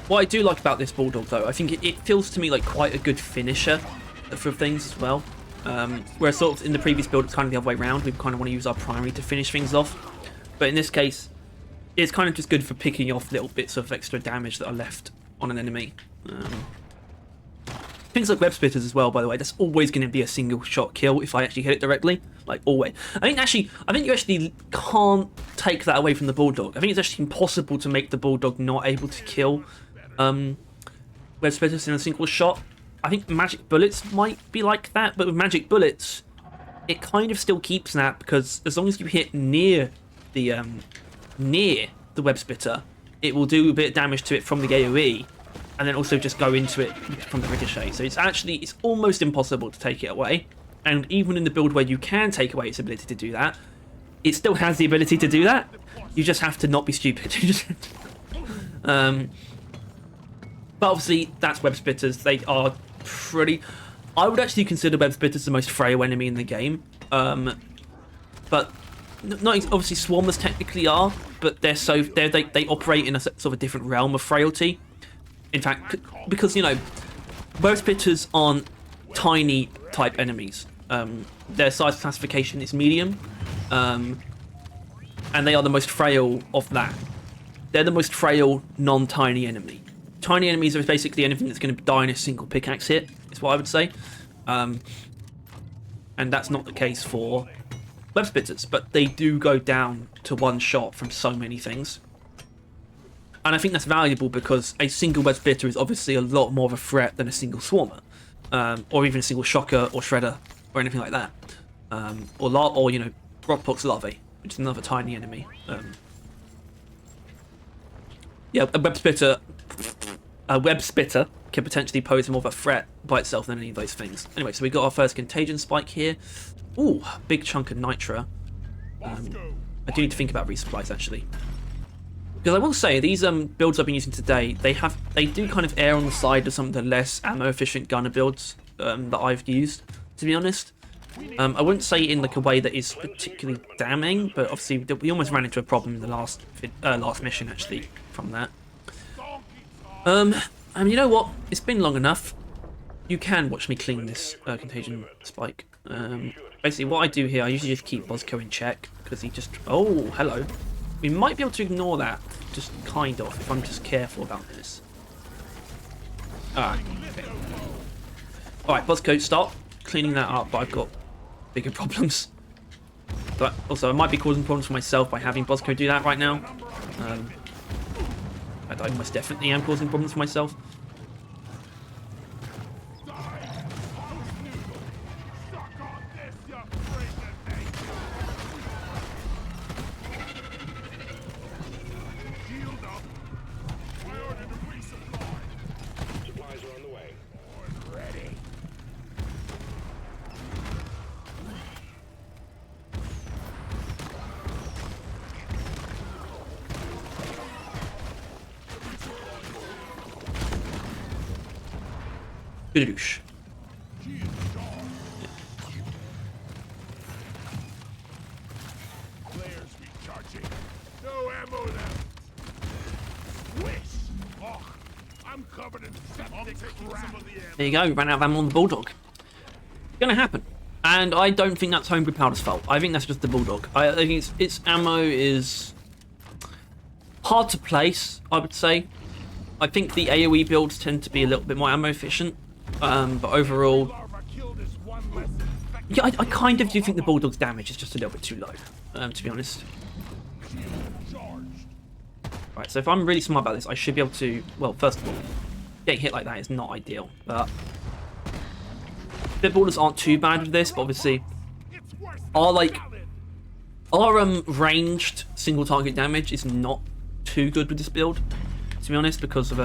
What I do like about this Bulldog, though, I think it feels to me like quite a good finisher for things as well. Whereas sort of in the previous build, it's kind of the other way around. We kind of want to use our primary to finish things off. But in this case, it's kind of just good for picking off little bits of extra damage that are left on an enemy. Things like web splitters as well, by the way, that's always going to be a single shot kill if I actually hit it directly. Like, always. I think you actually can't take that away from the Bulldog. I think it's actually impossible to make the Bulldog not able to kill web splitters in a single shot. I think magic bullets might be like that, but with magic bullets, it kind of still keeps that, because as long as you hit near the web splitter, it will do a bit of damage to it from the AoE, and then also just go into it from the ricochet. So it's almost impossible to take it away. And even in the build where you can take away its ability to do that, it still has the ability to do that. You just have to not be stupid. But obviously, that's web splitters. They are pretty... I would actually consider web splitters the most frail enemy in the game. But not obviously swarmers technically are, but they operate in a sort of a different realm of frailty. In fact, because, you know, web spitters aren't tiny type enemies. Their size classification is medium, and they are the most frail of that. They're the most frail non-tiny enemy. Tiny enemies are basically anything that's going to die in a single pickaxe hit, is what I would say. And that's not the case for web spitters, but they do go down to one shot from so many things. And I think that's valuable because a single web spitter is obviously a lot more of a threat than a single swarmer, or even a single shocker or shredder or anything like that, or you know, rockpox larvae, which is another tiny enemy. Yeah, a web spitter can potentially pose more of a threat by itself than any of those things. Anyway, so we got our first contagion spike here. Ooh, big chunk of nitra. I do need to think about resupplies actually, because I will say these builds I've been using today, they do kind of err on the side of some of the less ammo efficient gunner builds that I've used. To be honest, I wouldn't say in like a way that is particularly damning, but obviously we almost ran into a problem in the last mission actually from that. And you know what? It's been long enough. You can watch me clean this contagion spike. Basically, what I do here, I usually just keep Bosco in check because he just. Oh, hello. We might be able to ignore that, just kind of, if I'm just careful about this. Alright. Okay. Alright, Bosco, stop cleaning that up, but I've got bigger problems. But also, I might be causing problems for myself by having Bosco do that right now. I most definitely am causing problems for myself. Supplies are on the way. Ready. Bidoosh. Players recharging. No ammo left. Wish. Oh, I'm covered in septic crap. There you go, ran out of ammo on the Bulldog. It's gonna happen. And I don't think that's Homebrew Powder's fault. I think that's just the Bulldog. I think its ammo is hard to place, I would say. I think the AoE builds tend to be a little bit more ammo efficient. But overall, yeah, I kind of do think the Bulldog's damage is just a little bit too low, to be honest. Right, so if I'm really smart about this, I should be able to, well, first of all, getting hit like that is not ideal, but bit ballers aren't too bad with this, but obviously our ranged single target damage is not too good with this build, to be honest, because of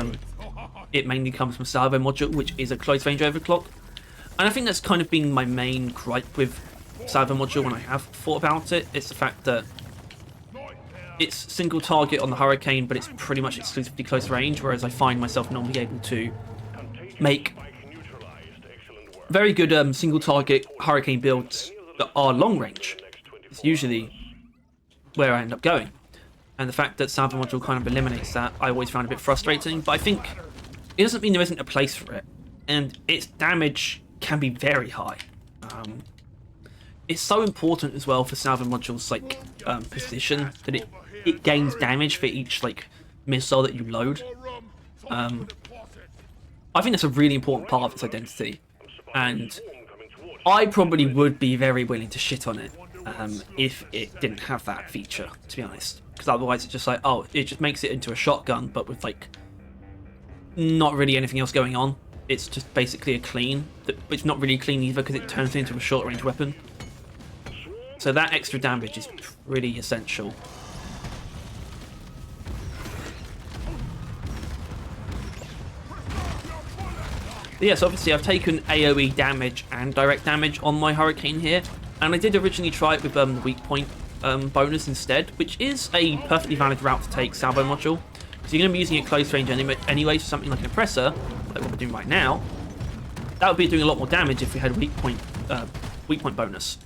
it mainly comes from Salvo module, which is a close range overclock. And I think that's kind of been my main gripe with Salvo module when I have thought about it. It's the fact that it's single target on the Hurricane, but it's pretty much exclusively close range, whereas I find myself normally able to make very good single target Hurricane builds that are long range. It's usually where I end up going. And the fact that Salvo module kind of eliminates that, I always found a bit frustrating, but I think it doesn't mean there isn't a place for it, and its damage can be very high. It's so important as well for Salvo module's like position that it gains damage for each like missile that you load. I think that's a really important part of its identity, and I probably would be very willing to shit on it if it didn't have that feature, to be honest, because otherwise it's just like, oh, it just makes it into a shotgun but with like not really anything else going on. It's just basically a clean, but it's not really clean either because it turns into a short range weapon. So that extra damage is pretty essential. But yes, obviously I've taken AoE damage and direct damage on my Hurricane here, and I did originally try it with the weak point bonus instead, which is a perfectly valid route to take Salvo module. So you're going to be using it close range anyway, so something like an Oppressor, like what we're doing right now, that would be doing a lot more damage if we had weak point bonus.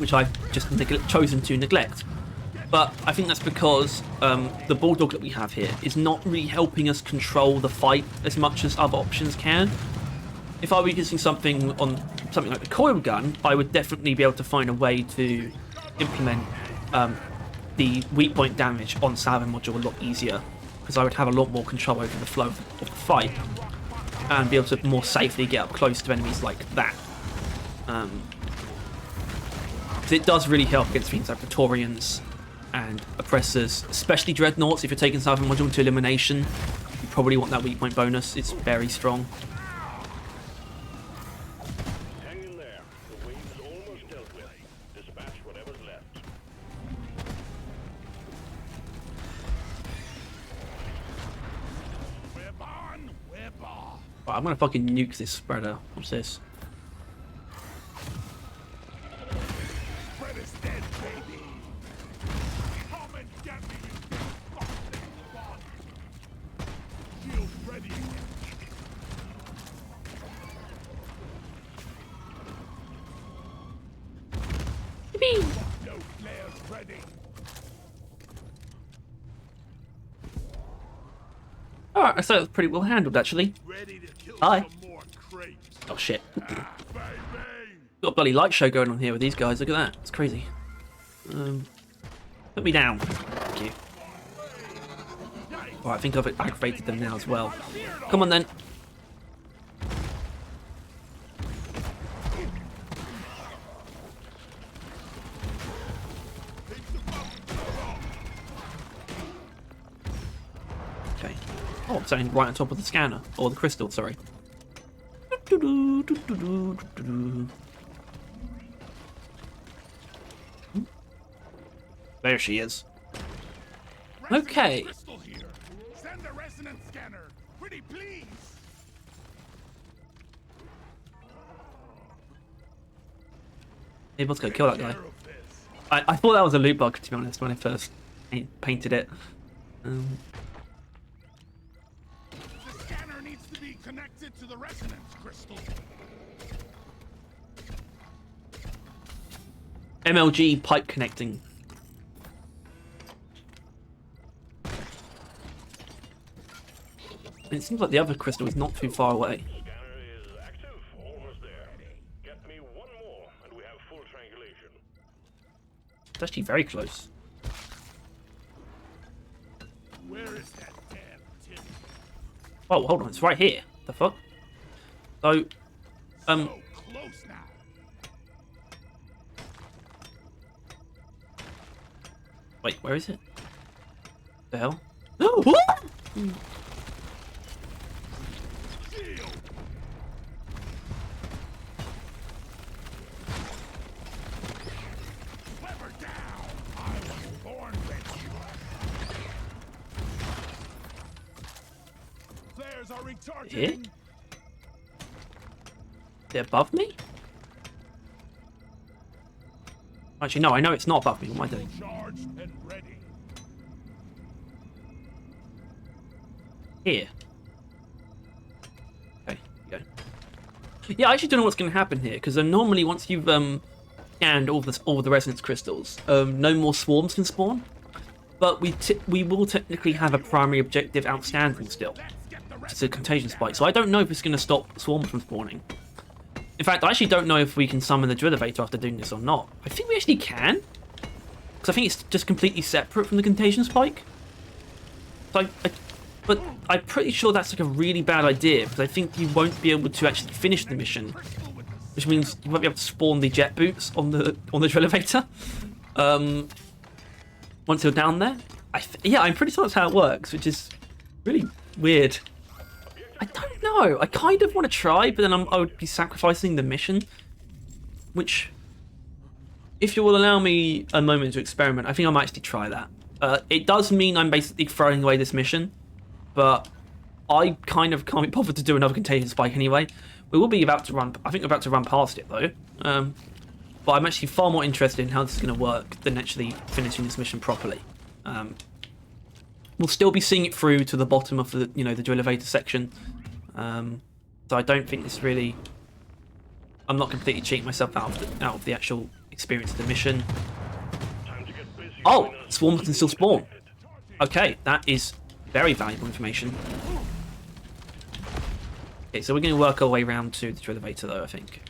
which I've just chosen to neglect. But I think that's because the Bulldog that we have here is not really helping us control the fight as much as other options can. If I were using something like the coil gun, I would definitely be able to find a way to implement the weak point damage on Salvo module a lot easier, because I would have a lot more control over the flow of the fight and be able to more safely get up close to enemies like that. Because it does really help against things like Praetorians and Oppressors, especially Dreadnoughts. If you're taking Salvo module into elimination, you probably want that weak point bonus. It's very strong. Hang in there. The wave is almost dealt with. Dispatch whatever's left. Whip on, whip off. Right, I'm gonna fucking nuke this spreader. What's this? Spread is dead, baby. Come and get me, you fucking bug. Shield ready. No flares ready. Alright, so that was pretty well handled actually. Ready to kill Hi. some more crates. Oh shit. Baby. Got a bloody light show going on here with these guys. Look at that. It's crazy. Put me down. Thank you. Alright, I think I've aggravated them now as well. Come on then. Okay. Oh, I'm standing right on top of the scanner. Or the crystal, sorry. There she is. Okay. Crystal here. Send the resonance scanner. Pretty please. Hey, let's go kill that guy. Care of this. I thought that was a loot bug, to be honest, when I first painted it. The scanner needs to be connected to the resonance crystal. MLG pipe connecting. It seems like the other crystal is not too far away. Scanner is active. Almost there. Get me one more, and we have full triangulation. It's actually very close. Where is that damn tip? Oh, hold on, it's right here. The fuck? So, So close now. wait, where is it? The hell? Oh, what? Shield. Clever down. I was born with you. Flares are recharging. They're above me? Actually, no, I know it's not above me. What am I doing? Charged and ready. Here. Okay, here we go. Yeah, I actually don't know what's going to happen here, because normally once you've scanned all the resonance crystals, no more swarms can spawn. But we will technically have a primary objective outstanding still. It's a contagion spike, so I don't know if it's going to stop swarms from spawning. In fact, I actually don't know if we can summon the drill elevator after doing this or not. I think we actually can, because I think it's just completely separate from the contagion spike. So but I'm pretty sure that's like a really bad idea, because I think you won't be able to actually finish the mission, which means you won't be able to spawn the jet boots on the drill elevator once you're down there. Yeah, I'm pretty sure that's how it works, which is really weird. I don't know. I kind of want to try, but then I would be sacrificing the mission, which, if you will allow me a moment to experiment, I think I might actually try that. It does mean I'm basically throwing away this mission, but I kind of can't be bothered to do another contagion spike anyway. We will be about to run. I think we're about to run past it though. But I'm actually far more interested in how this is going to work than actually finishing this mission properly. We'll still be seeing it through to the bottom of the the drill elevator section. So I don't think this really. I'm not completely cheating myself out of the actual experience of the mission. Time to get busy. Oh, swarms can still spawn. Okay, that is very valuable information. Okay, so we're going to work our way around to the drill elevator, though, I think.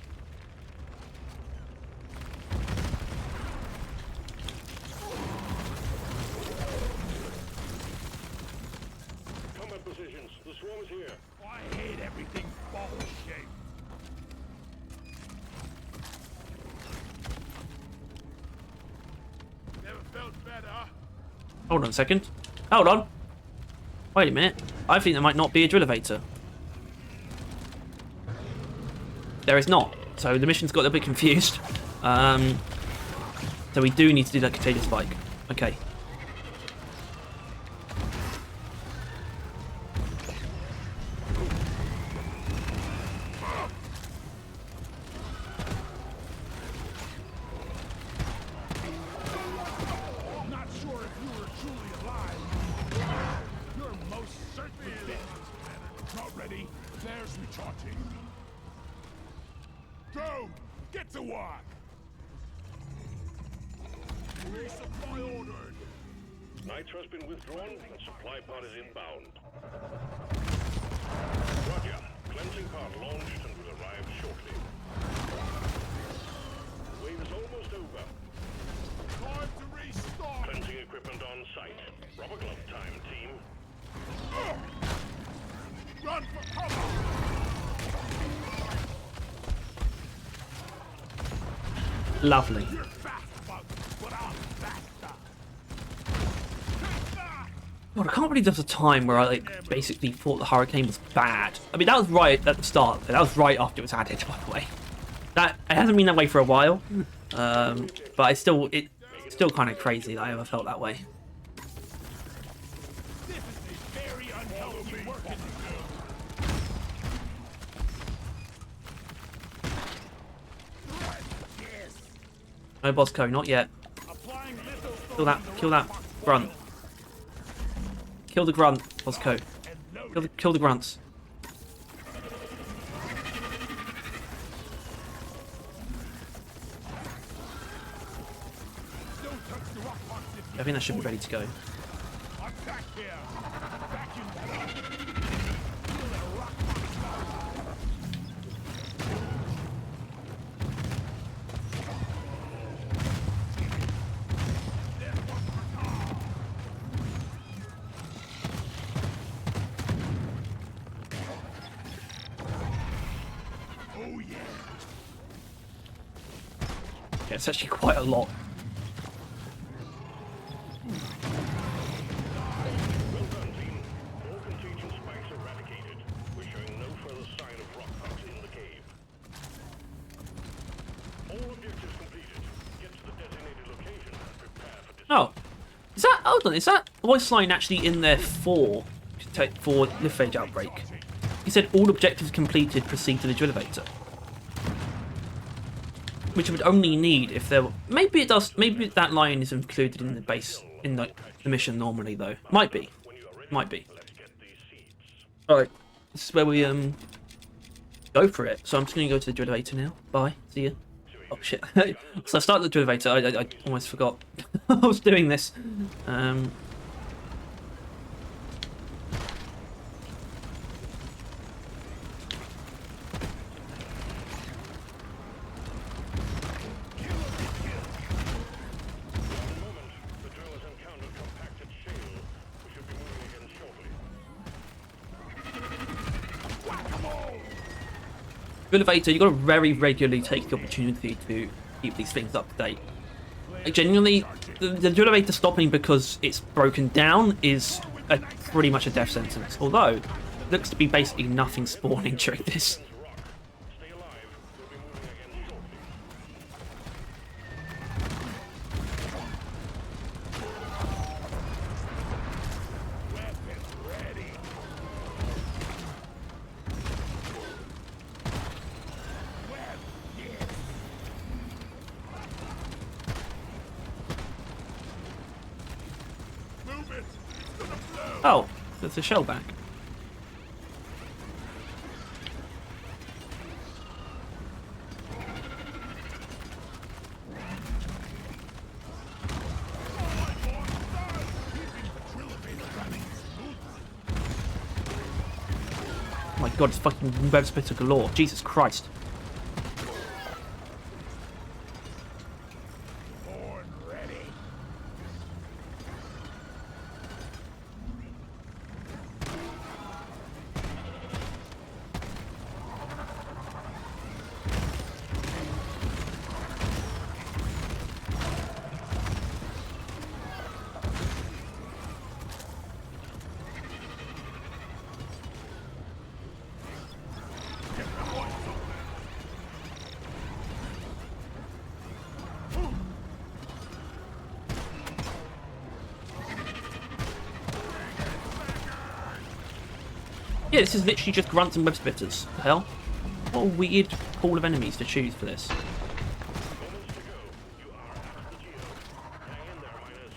Combat positions. The swarm is here. I hate everything ball-shaped. Never felt better. Hold on a second. Hold on. Wait a minute. I think there might not be a drill elevator. There is not. So the mission's got a bit confused. So we do need to do that contagious spike. Okay. Not sure if you were truly alive. You're most certainly dead. Not ready. There's recharging. Go! Get to work! Resupply ordered. Nitro's been withdrawn and supply pod is inbound. Roger. Cleansing pod launched and will arrive shortly. Wave is almost over. Time to restock. Cleansing equipment on site. Rubber glove time, team. Run for cover! Lovely. You're fast, bug, but I'm faster. God, I can't believe there was a time where I like basically thought the hurricane was bad. I mean, that was right at the start. That was right after it was added, by the way. That it hasn't been that way for a while, but it's still kind of crazy that I ever felt that way. This is a very unhealthy working. No Bosco, not yet. Applying litho Kill that grunt. Kill the grunt, Bosco. Kill the grunts. Don't touch the rock box if I think that should be ready to go. I'm back here. Vacuum that up. Feel that rock box. Oh yeah. Yeah, it's actually quite a lot. Well done, team. All contagion spikes eradicated. We're showing no further sign of rock pops in the cave. All objectives completed. Get to the designated location and prepare for Oh, is that? Hold on, is that voice line actually in there for lift phage outbreak? He said all objectives completed. Proceed to the drill elevator. Which would only need if there were... Maybe it does... Maybe that line is included in the base... In the mission normally, though. Might be. Might be. Alright. This is where we, go for it. So I'm just going to go to the drill elevator now. Bye. See ya. Oh, shit. So I started the drill elevator. I almost forgot I was doing this. The drill has encountered compacted shale. We should be moving again shortly. Drill elevator, you've got to very regularly take the opportunity to keep these things up to date. Like, genuinely, the drill elevator stopping because it's broken down is pretty much a death sentence. Although, it looks to be basically nothing spawning during this. Stay alive. We'll be moving again shortly. Move it. It's gonna blow. Oh, there's a shell back. my god, it's fucking web splitter galore. Jesus Christ. Born ready. Yeah, this is literally just grunts and web splitters. The hell? What a weird pool of enemies to choose for this. Moments to go. You are at the geo. Hang in there, miners.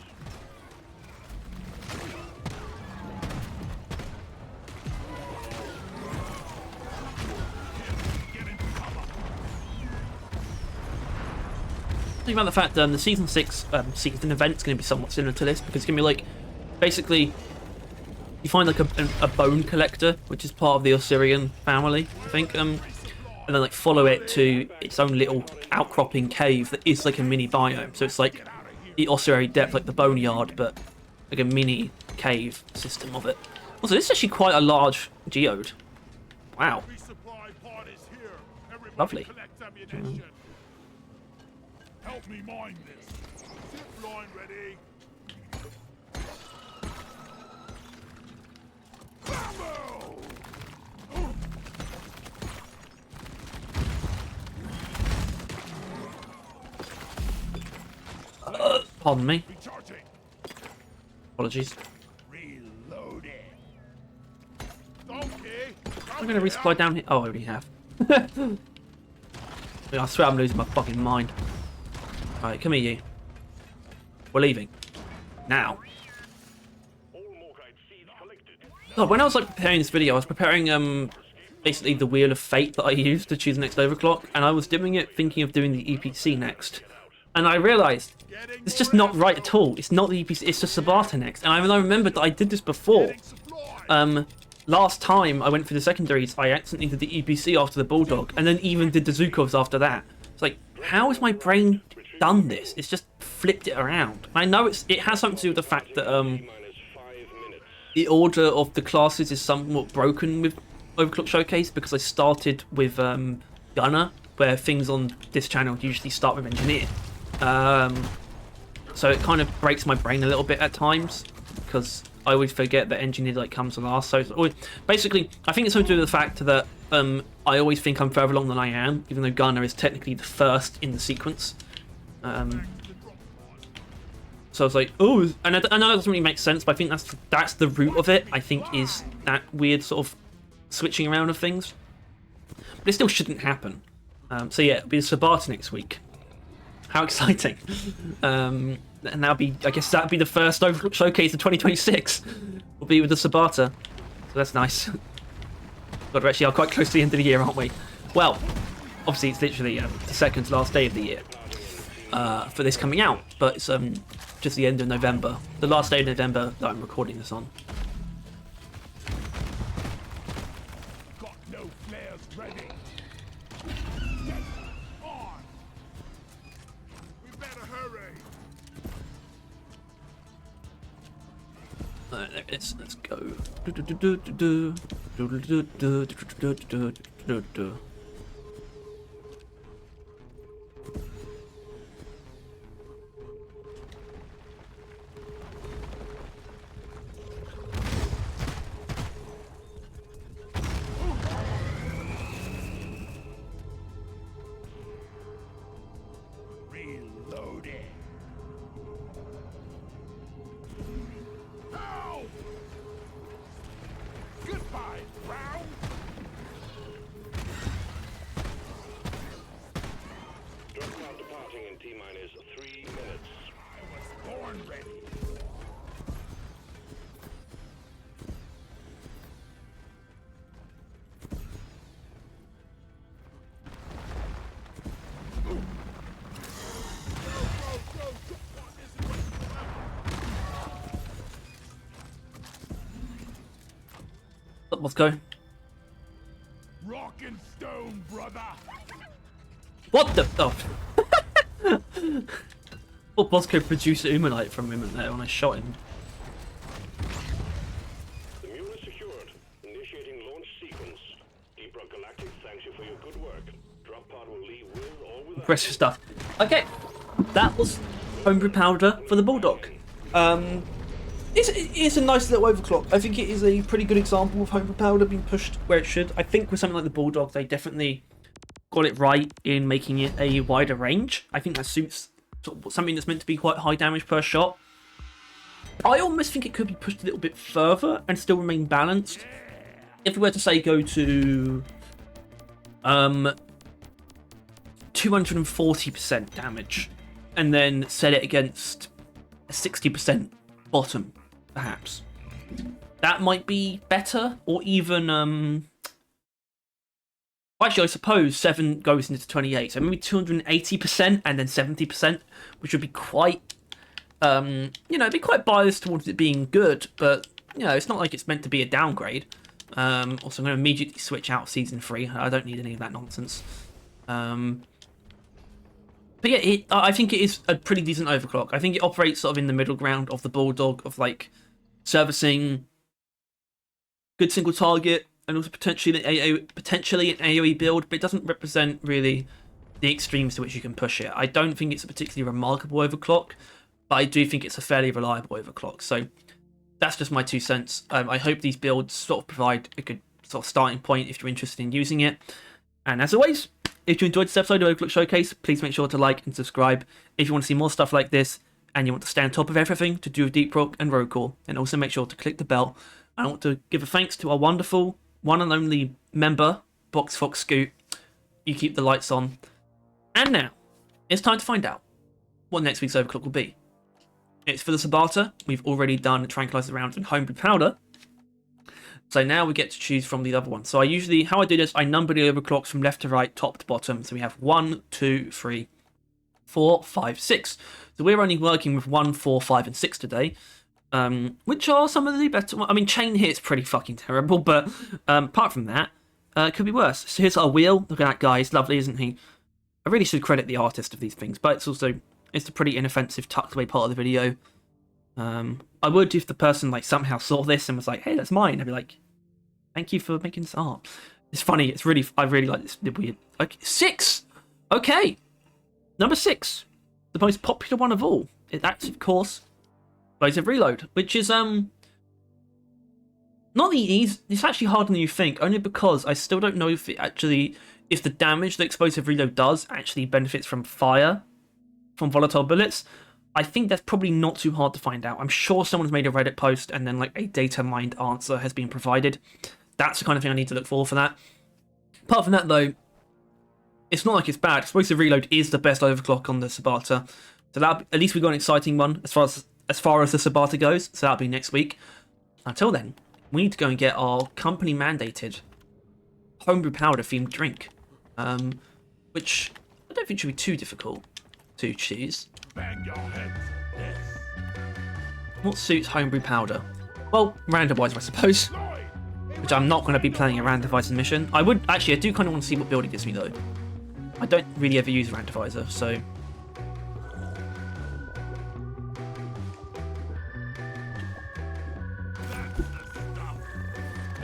Think about the fact that the season 6 season event's going to be somewhat similar to this, because it's going to be like, basically, you find like a bone collector, which is part of the Osirian family, I think, and then like follow it to its own little outcropping cave that is like a mini biome. So it's like the ossuary depth, like the boneyard, but like a mini cave system of it. Also, this is actually quite a large geode. Wow, Resupply pod is here. Everybody Lovely. collect ammunition. Help me mine this. Zip line ready. Salvo! pardon me. Recharging. Apologies. Reloading. Donkey. I'm going to resupply down here. Oh, I already have. I swear I'm losing my fucking mind. Alright, come here, you. We're leaving. Now. All Morkite seeds collected. Oh, when I was like preparing this video, I was preparing basically the wheel of fate that I used to choose the next overclock, and I was doing it thinking of doing the EPC next. And I realised it's just not right at all. It's not the EPC, it's just Sabata next. And I remembered that I did this before. Last time I went through the secondaries, I accidentally did the EPC after the Bulldog, and then even did the Zukovs after that. It's like, how has my brain done this? It's just flipped it around. I know it has something to do with the fact that Minus 5 minutes. the order of the classes is somewhat broken with Overclock Showcase, because I started with Gunner, where things on this channel usually start with Engineer. So it kind of breaks my brain a little bit at times, because I always forget that Engineer like comes last. So it's always, basically, I think it's something to do with the fact that I always think I'm further along than I am, even though Gunner is technically the first in the sequence. So I was like, oh, and I know that doesn't really make sense, but I think that's the root of it. I think is that weird sort of switching around of things, but it still shouldn't happen. So yeah, it'll be the Sabata next week. How exciting! And that'll be, I guess that'll be the first Overclock Showcase of 2026. Will be with the Sabata, so that's nice. God, we actually are quite close to the end of the year, aren't we? Well, obviously it's literally the second to last day of the year for this coming out, but it's just the end of November, the last day of November that I'm recording this on. Got no flares ready. Get on. We better hurry. There it is. Let's go. Reloading. Ow! Goodbye, Brown. Drop pod departing in T-minus 3 minutes. I was born ready. Let's go. fucking stone, brother. What the? Oh. Thought Bosco produced Umanite from him there when I shot him. The mule is secured. Initiating launch sequence. Deep Rock Galactic thanks you for your good work. Drop pod will leave with or without. Impressive stuff. Okay, that was Homebrew Powder for the Bulldog. It's a nice little overclock. I think it is a pretty good example of Homebrew Powder being pushed where it should. I think with something like the Bulldog, they definitely got it right in making it a wider range. I think that suits sort of something that's meant to be quite high damage per shot. I almost think it could be pushed a little bit further and still remain balanced. If we were to say go to 240% damage and then set it against a 60% bottom, perhaps. That might be better, or even actually, I suppose 7 goes into 28, so maybe 280% and then 70%, which would be quite, it'd be quite biased towards it being good, but, it's not like it's meant to be a downgrade. Also, I'm going to immediately switch out Season 3. I don't need any of that nonsense. But yeah, I think it is a pretty decent overclock. I think it operates sort of in the middle ground of the Bulldog, of, like, servicing good single target, and also potentially an AoE build, but it doesn't represent really the extremes to which you can push it. I don't think it's a particularly remarkable overclock, but I do think it's a fairly reliable overclock. So that's just my 2 cents. I hope these builds sort of provide a good sort of starting point if you're interested in using it. And as always, if you enjoyed this episode of Overclock Showcase, please make sure to like and subscribe if you want to see more stuff like this and you want to stay on top of everything to do with Deep Rock and Road Core. And also make sure to click the bell. I want to give a thanks to our wonderful one and only member, Box Fox Scoot. You keep the lights on. And now, it's time to find out what next week's Overclock will be. It's for the Sabata. We've already done the Tranquilizer round and Homebrew Powder. So now we get to choose from the other one. So how I do this, I number the overclocks from left to right, top to bottom. So we have 1, 2, 3, 4, 5, 6. So we're only working with 1, 4, 5, and 6 today. Which are some of the better ones. I mean, Chain Hit's pretty fucking terrible, but apart from that, it could be worse. So here's our wheel. Look at that guy. He's lovely, isn't he? I really should credit the artist of these things, but it's a pretty inoffensive, tucked away part of the video. I would if the person like somehow saw this and was like, "Hey, that's mine." I'd be like, "Thank you for making this art." It's funny. I really like this weird. Okay, 6. Okay, number 6, the most popular one of all. That's of course Explosive Reload, which is not the easy. It's actually harder than you think, only because I still don't know if the damage that Explosive Reload does actually benefits from fire, from volatile bullets. I think that's probably not too hard to find out. I'm sure someone's made a Reddit post and then like a data mined answer has been provided. That's the kind of thing I need to look for that. Apart from that though, it's not like it's bad. Explosive Reload is the best overclock on the Sabata. So at least we got an exciting one as far as the Sabata goes. So that'll be next week. Until then, we need to go and get our company mandated Homebrew Powder themed drink. Which I don't think should be too difficult to choose. Bang your heads. Yes. What suits Homebrew Powder? Well, randomizer, I suppose. Which I'm not going to be playing a randomizer mission. I do kind of want to see what build it gives me though. I don't really ever use randomizer, so.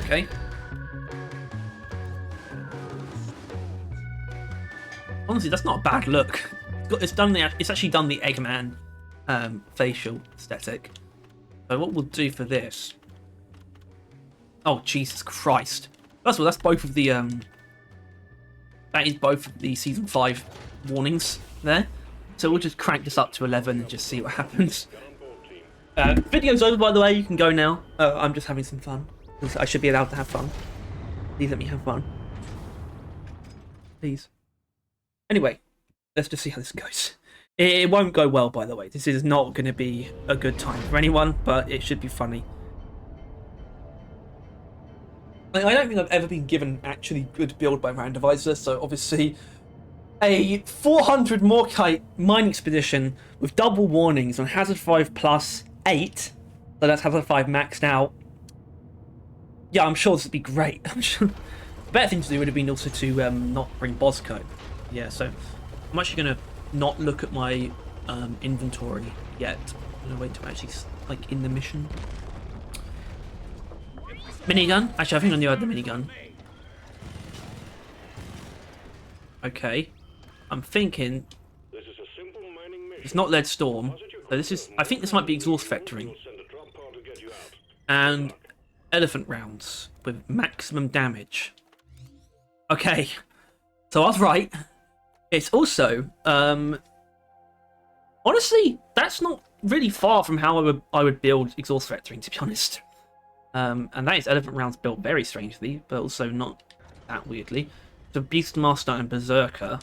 Okay. Honestly, that's not a bad look. It's actually done the Eggman facial aesthetic. So what we'll do for this? Oh Jesus Christ! First of all, that's both of the that is both of the season 5 warnings there. So we'll just crank this up to 11 and just see what happens. Video's over, by the way. You can go now. I'm just having some fun. I should be allowed to have fun. Please let me have fun. Please. Anyway, let's just see how this goes. It won't go well, by the way. This is not going to be a good time for anyone, but it should be funny. I don't think I've ever been given actually good build by Randomizer, so obviously a 400 Morkite mine expedition with double warnings on Hazard 5 plus 8, so that's Hazard 5 maxed out. Yeah, I'm sure this would be great. I'm sure. The better thing to do would have been also to not bring Bosco. Yeah, so I'm actually going to not look at my inventory yet. I'm going to wait till I'm actually like in the mission. Minigun? Actually, I think I knew I had the minigun. Okay. I'm thinking This is a simple mining mission. it's not lead storm. So this is, I think this might be exhaust vectoring. We'll send a drop pod to get you out. And elephant rounds with maximum damage. Okay. So I was right. It's also, honestly, that's not really far from how I would build exhaust vectoring, to be honest. And that is elephant rounds built very strangely, but also not that weirdly. So Beastmaster and Berserker.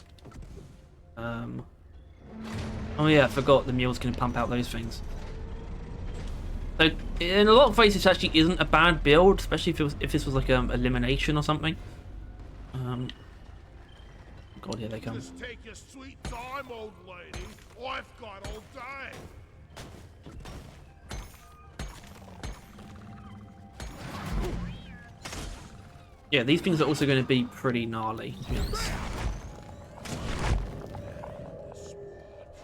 Oh yeah, I forgot the mule's going to pump out those things. So in a lot of ways, this actually isn't a bad build, especially if this was like elimination or something. God, here they come. Just take your sweet time, old lady. I've got all day. Yeah, these things are also going to be pretty gnarly, to be honest.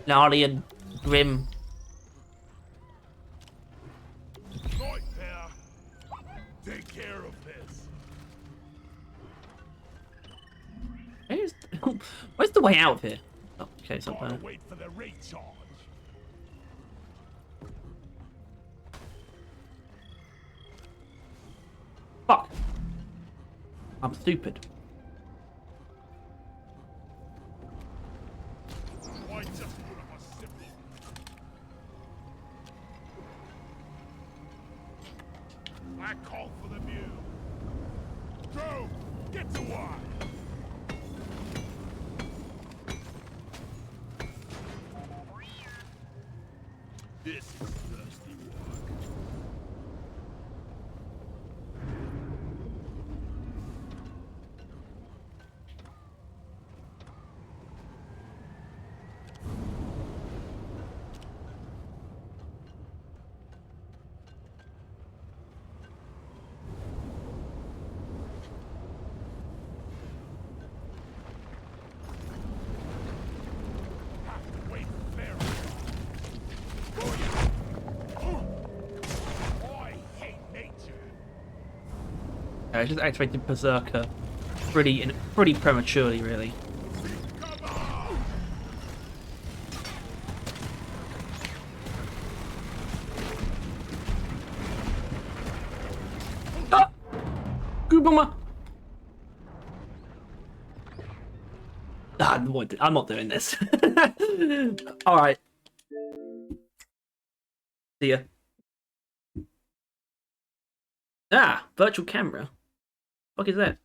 Gnarly and grim. Right, pal. Take care of this. Where's the way out of here? Oh, okay, it's up Gotta there. wait for the recharge. Fuck! I'm stupid. I just put up a simple. I call for the mule. Go! Get to work! This is thirsty work. Have to wait very I hate nature. I just activated Berserker pretty prematurely, really. Come on! Ah! Goobama! Ah, I'm not doing this. Alright. See ya. Ah, virtual camera. What is that?